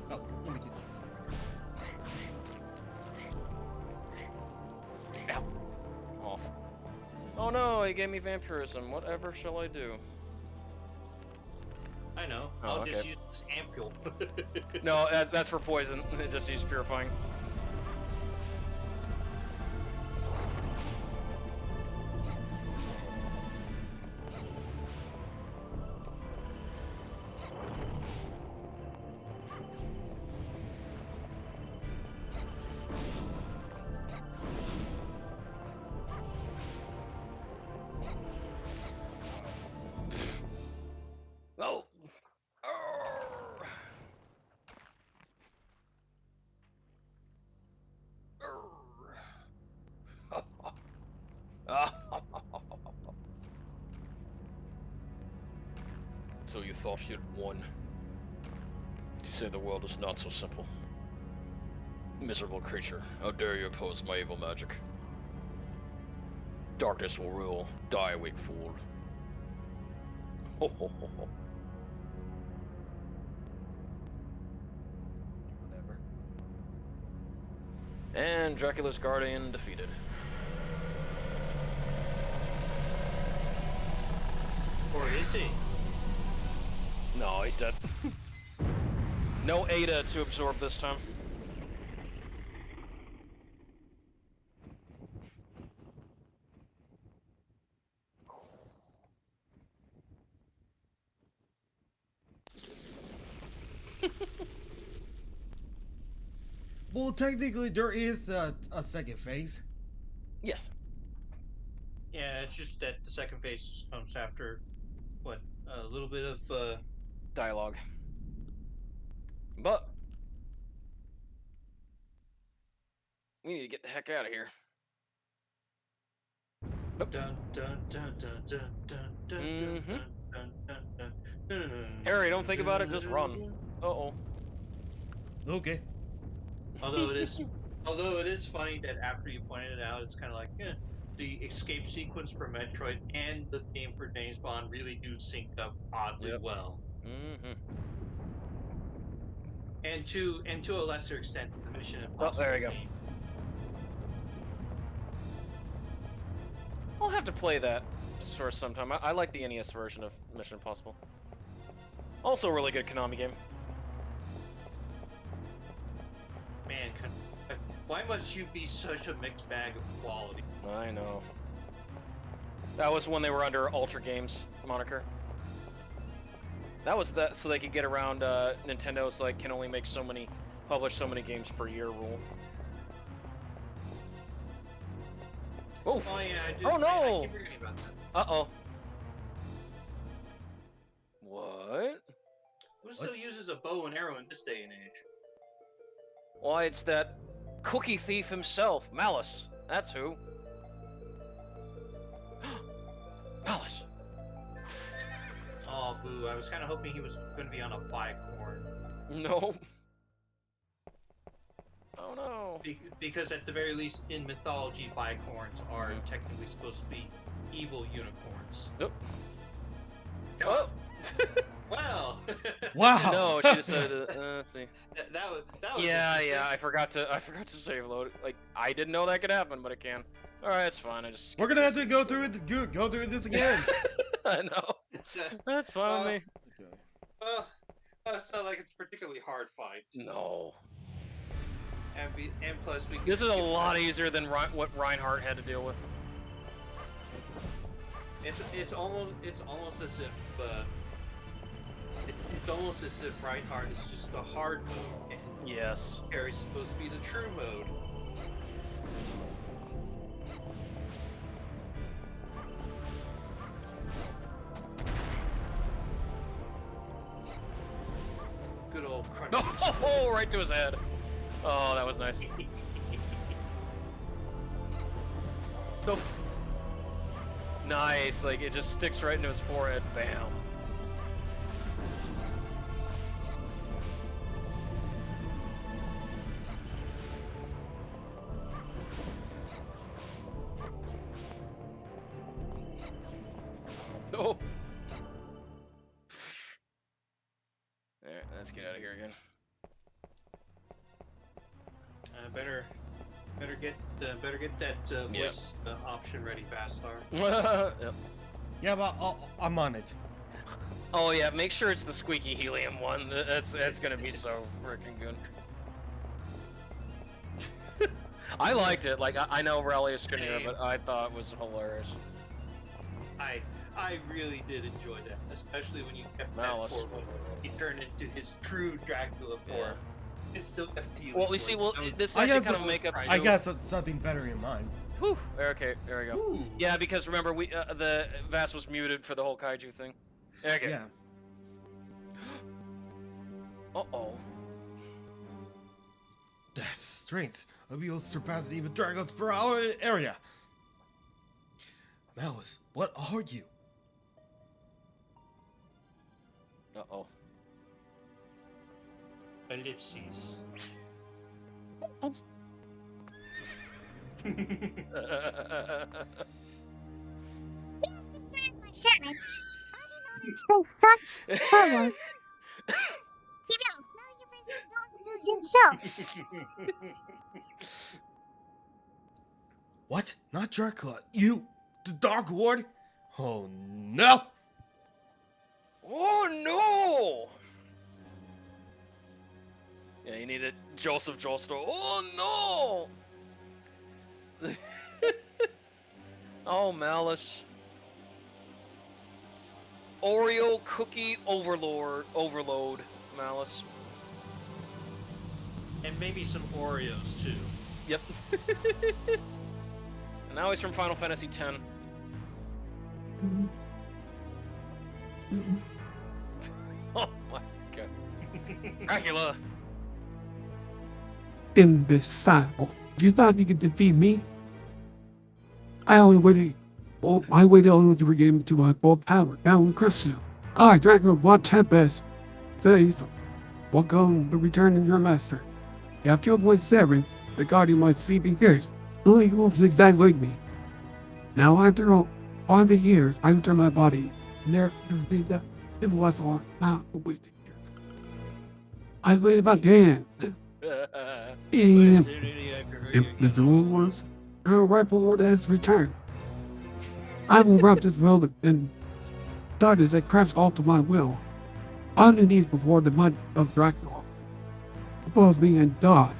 Oh, let me get this. Ow. Off. Oh no, he gave me vampirism. Whatever shall I do? I know. Oh, I'll okay. just use this ampule. No, that's for poison. It just uses purifying. Oh. So you thought you'd won. To say the world is not so simple. Miserable creature, how dare you oppose my evil magic? Darkness will rule, die, weak fool. Ho ho ho ho. Whatever. And Dracula's guardian defeated. Or is he? No, he's dead. No Ada to absorb this time. Well, technically, there is a second phase. Yes. Yeah, it's just that the second phase just comes after, what, a little bit of, Dialogue. But we need to get the heck out of here. dun dun dun dun dun dun dun Mhm. dun dun dun dun dun. Harry, don't think about it, just run. Uh-oh. Okay. Although it is funny that after you pointed it out, it's kind of like, the escape sequence for Metroid and the theme for James Bond really do sync up oddly Yep. well. Mm-hmm. And to a lesser extent, the Mission Impossible. Oh, there you go. theme. I'll have to play that for sometime. I like the NES version of Mission Impossible. Also a really good Konami game. Man, why must you be such a mixed bag of quality? I know. That was when they were under Ultra Games moniker. That was that so they could get around Nintendo's like can only make so many, publish so many games per year rule. Oof. Oh yeah, I Oh, no! I keep forgetting about that. Uh-oh. What? Who still uses a bow and arrow in this day and age? Why, it's that cookie thief himself, Malice. That's who. Malice. Oh, boo. I was kind of hoping he was going to be on a bicorn. No. Oh no. Because at the very least, in mythology, bicorns are technically supposed to be evil unicorns. Nope. Oh! Well! Wow. No, she decided to, let's see. That was Yeah, I forgot to save load. Like, I didn't know that could happen, but it can. Alright, it's fine, I just... We're gonna have to go through it. Go through this again. I know. That's fine with me. Well, it's not like it's a particularly hard fight. No. And plus, we. This is a lot easier than what Reinhardt had to deal with. It's almost as if it's almost as if Reinhardt is just the hard mode, and Yes. Carrie's supposed to be the true mode. Good old crunchy. Oh, right to his head. Oh, that was nice. Oof. Nice, like it just sticks right into his forehead. Bam. Oh. Alright, let's get out of here again. Better get that voice option ready, VaStar. Yep. Yeah, but I'm on it. Oh yeah, make sure it's the squeaky helium one. That's gonna be so freaking good. I liked it. Like I know Relius couldn't hear it, but I thought it was hilarious. I really did enjoy that, especially when you kept Malice. that form. He turned into his true Dracula form. Yeah. It still kept healing. Well, we see. Well, this I actually got kind of make up. I got something better in mind. Whew. Okay, there we go. Ooh. Yeah, because remember the Vass was muted for the whole kaiju thing. Okay. Yeah. Uh-oh. That's strength. Abiel surpasses even dragons per hour area. Malice, what are you? Uh-oh. Ellipses. So such power. What? Not Dracula. You, the Dark Lord? Oh no! Oh no! Yeah, you need a Joseph Joestar. Oh no! Oh, Malice. Oreo cookie overload, Malice. And maybe some Oreos too. Yep. And now he's from Final Fantasy X. Oh my god. Dracula! Imbecile. You thought you could defeat me? I waited only to regain to my full power. Now in Crystal. I, Dracula Von Tempest, says, welcome to return to your master. You have killed 7, the guardian of my sleeping fears. Only wolves exactly like me. Now after all the years, I return my body. There, it was all not a wasted years. I live again. And if the old ones, her rightful lord has returned. I will wrap this world in darkness that crafts all to my will. Underneath before the mud of Dracula. Oppose me and die.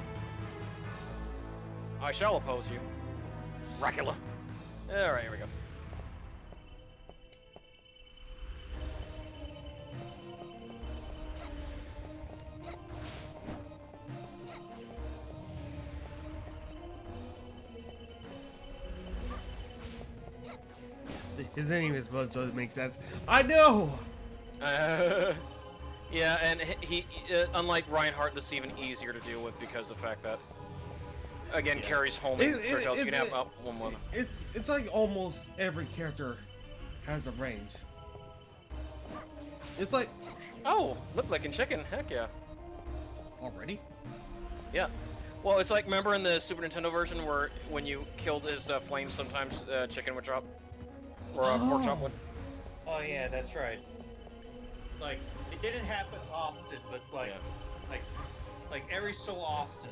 I shall oppose you. Dracula. Alright, here we go. His name is Bud, so it makes sense. I know! Yeah, and he unlike Reinhardt, this is even easier to deal with because of the fact that again, Yeah. Carrie's homing It- trick outs. You it- can have it- one more. It's like almost every character has a range. It's like Oh, lip licking chicken. Heck yeah. already. Yeah. Well, it's like, remember in the Super Nintendo version where when you killed his flames, sometimes chicken would drop? Or pork chop would? Oh yeah, that's right. Like it didn't happen often, but like Yeah. like every so often,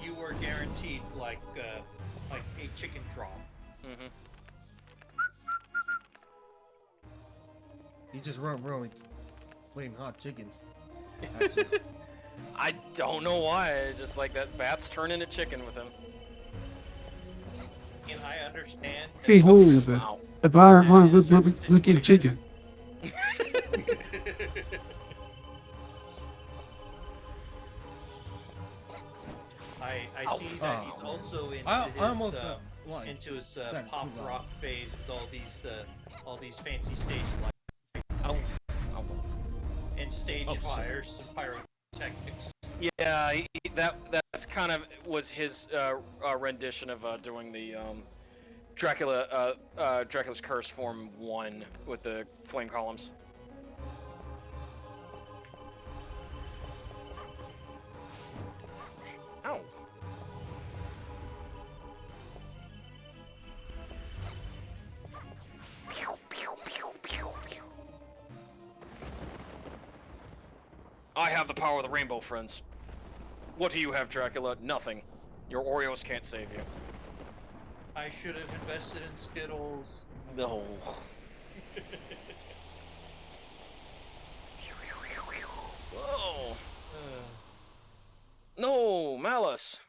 you were guaranteed like a chicken drop. Mm-hmm. You just weren't really playing hot chicken. Actually. I don't know why. It's just like that bats turn into chicken with him. And I understand. that- Behold, Wow. the bar on looking chicken. I see that he's also into I his almost like, into his said it pop too loud. rock phase with all these fancy stage lights Oh. Oh. and stage Oh, sorry. fires and pyrotechnics. Yeah, that's kind of was his rendition of doing the Dracula's Curse Form 1 with the flame columns. Ow. Pew, pew, pew, pew, pew. I have the power of the rainbow, friends. What do you have, Dracula? Nothing. Your Oreos can't save you. I should have invested in Skittles. No. Whoa. No, Malice.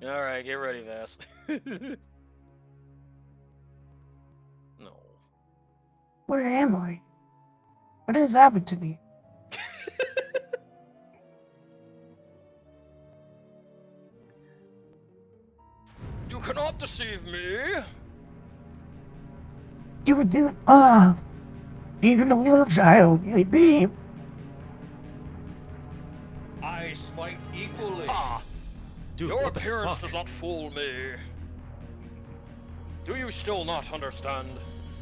Alright, get ready, Vass. No. Where am I? What has happened to me? You cannot deceive me. You were doing even a little child, you beam. I smite equally. Ah, Dude, your what the appearance fuck? does not fool me. Do you still not understand?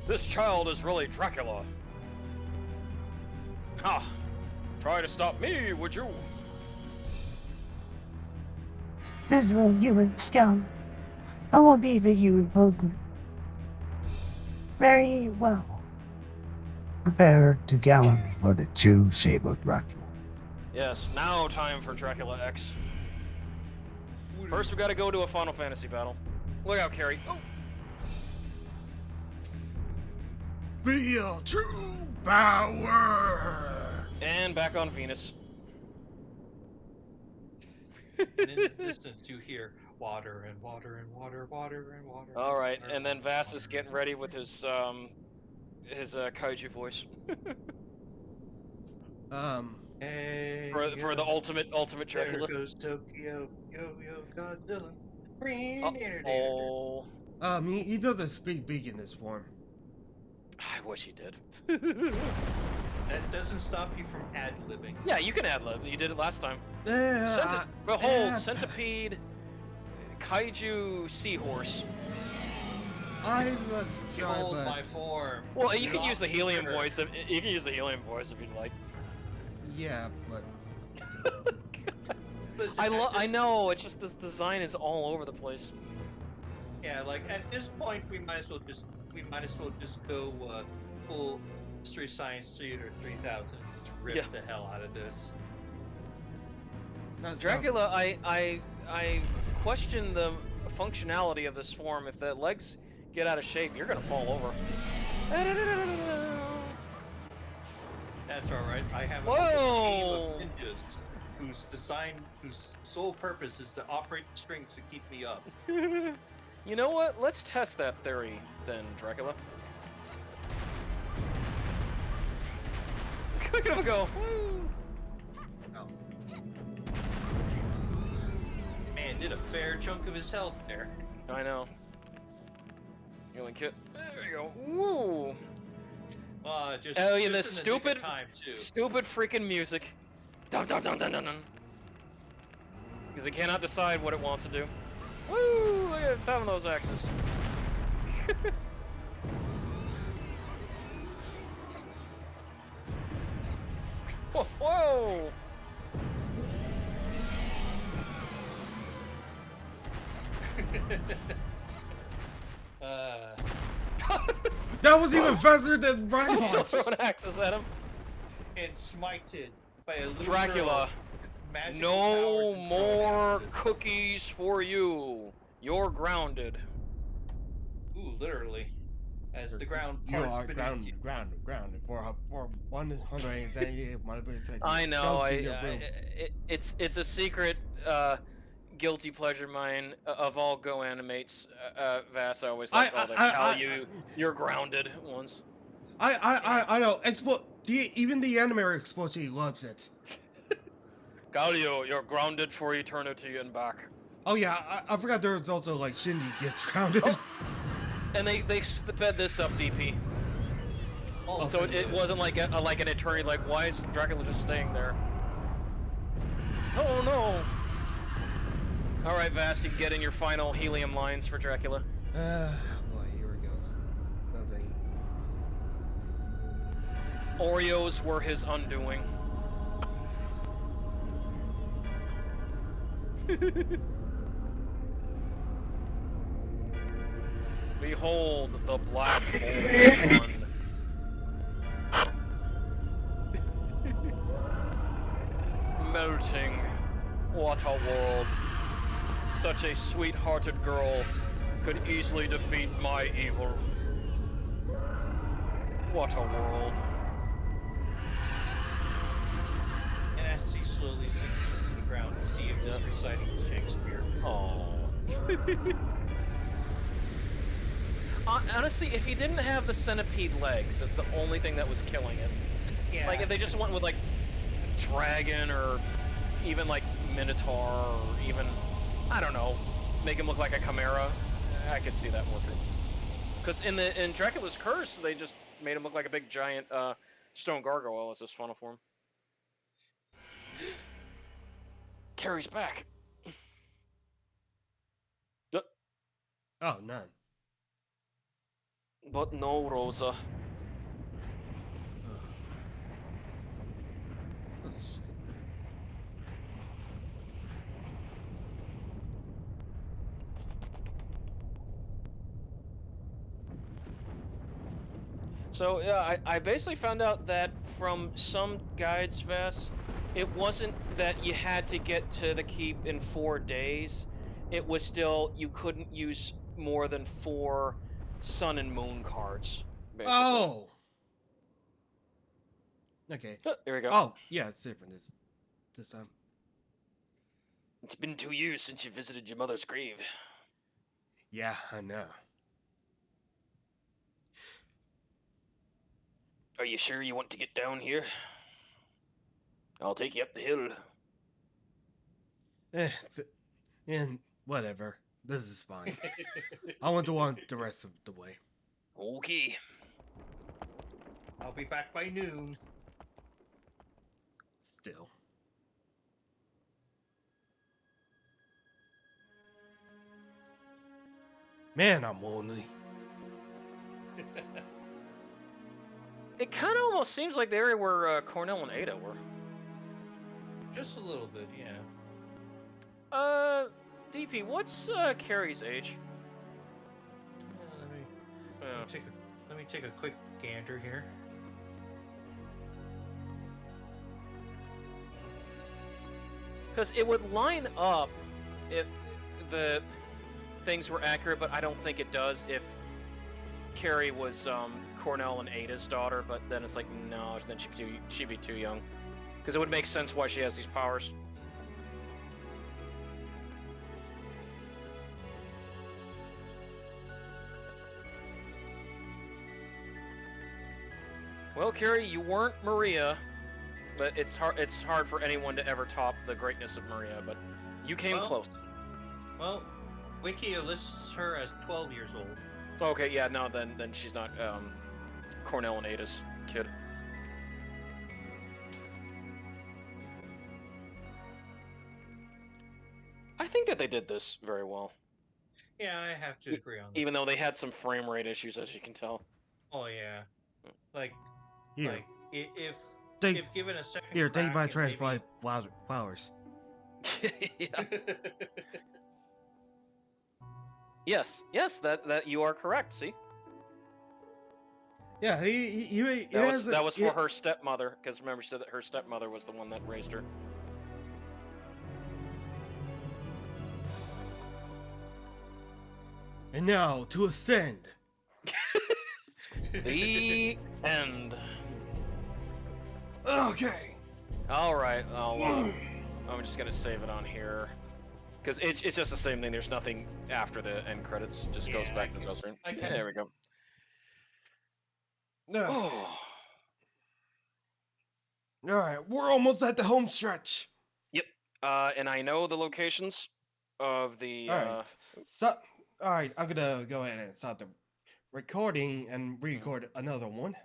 This child is really Dracula. Ha! Try to stop me, would you? Visible human scum. I will be the human poster. Very well. Prepare to gallop for the two-saber Dracula. Yes, now time for Dracula X. First, we gotta go to a Final Fantasy battle. Look out, Carrie. Oh. Feel true power. And back on Venus. And in the distance, you hear water and water and water, water and water. All right, water, and then water, Vass is water, getting ready with his kaiju voice Hey, for the ultimate there Dracula. goes Tokyo, yo Godzilla. Oh, He doesn't speak big in this form. I wish he did. That doesn't stop you from ad-libbing. Yeah, you can ad lib. You did it last time. Yeah. Behold, centipede, kaiju, seahorse. I was Behold sure, my but form. Well, you can use the Not helium murder. voice. You can use the helium voice if you'd like. yeah, but Listen, I at this- know. It's just this design is all over the place. Yeah, like at this point, we might as well just go full Mystery Science Theater 3000. Just rip Yeah. the hell out of this. Dracula, I question the functionality of this form. If the legs get out of shape, you're gonna fall over. That's all right. I have a Whoa! team of ninjas whose sole purpose is to operate the strings to keep me up. You know what? Let's test that theory then, Dracula. Look at him go. Woo. Man, did a fair chunk of his health there. I know. Healing kit. There we go. Woo. Just Oh yeah, just this in the nick of stupid, time too. stupid freaking music. Dun dun dun dun dun dun. Because it cannot decide what it wants to do. Woo! Look at that one of those axes. Whoa! Whoa! uh, That was even faster than I'm still Reinhardt's. throwing axes at him. and smited by a literal Dracula, magical no powers and more throwing axes. cookies for you. You're grounded. Ooh, literally. As the ground You parts are beneath you. grounded for 178 months. I know. Go to your room. It's a secret guilty pleasure of mine of all Go animates. Vass, I always like all the tell you you're grounded ones. I know. Even the anime explicitly loves it. Galio, you're grounded for eternity and back. Oh yeah, I forgot there was also like Shinji gets grounded. Oh. And they sped this up, DP. Oh, So it wasn't like an eternity. Like, why is Dracula just staying there? Oh no! All right, Vass, you can get in your final helium lines for Dracula. Boy, here it goes. Nothing. Oreos were his undoing. Behold the black hole sun. Melting. What a world. Such a sweet-hearted girl could easily defeat my evil. What a world. And as he slowly sinks into the ground, you see him just reciting Shakespeare. Oh. Honestly, if he didn't have the centipede legs, that's the only thing that was killing him. Yeah. Like, if they just went with, like, dragon or even, like, minotaur or even, I don't know, make him look like a chimera, I could see that working. Because in Dracula's Curse, they just made him look like a big giant stone gargoyle as his final form. Carrie's back. Oh, none. But no, Rosa. So yeah, I basically found out that from some guides, Vass, it wasn't that you had to get to the keep in 4 days. It was still you couldn't use more than 4 sun and moon cards. Basically. Oh. Okay. Oh, there we go. Oh, yeah, it's different this time. It's been 2 years since you visited your mother's grave. Yeah, I know. Are you sure you want to get down here? I'll take you up the hill. And whatever. This is fine. I want to walk the rest of the way. Okay. I'll be back by noon. Still. Man, I'm lonely. It kind of almost seems like the area where Cornell and Ada were. Just a little bit, yeah. DP, what's Carrie's age? Let me take a quick gander here. Because it would line up if the things were accurate, but I don't think it does if Carrie was Cornell and Ada's daughter, but then it's like, no, then she'd be too young. Because it would make sense why she has these powers. Well, Carrie, you weren't Maria, but it's hard for anyone to ever top the greatness of Maria, but you came close. Well, Wiki lists her as 12 years old. Okay, yeah, no, then she's not Cornell and Ada's kid. I think that they did this very well, Yeah, I have to agree on that. even though they had some frame rate issues, as you can tell. Oh yeah, like Here, like if take if given a second here, take my crack and maybe- transplant flowers. Yeah. Yes, that you are correct. See, Yeah, he that was for her stepmother, because remember, she said that her stepmother was the one that raised her. And now to ascend. The end. Okay. All right, I'm just gonna save it on here, because it's just the same thing. There's nothing after the end credits. Just goes Yeah, back to the screen. I can- There we go. No. Oh. All right, we're almost at the home stretch. Yep. And I know the locations of the. All right. So, all right, I'm gonna go ahead and stop the recording and re-record another one.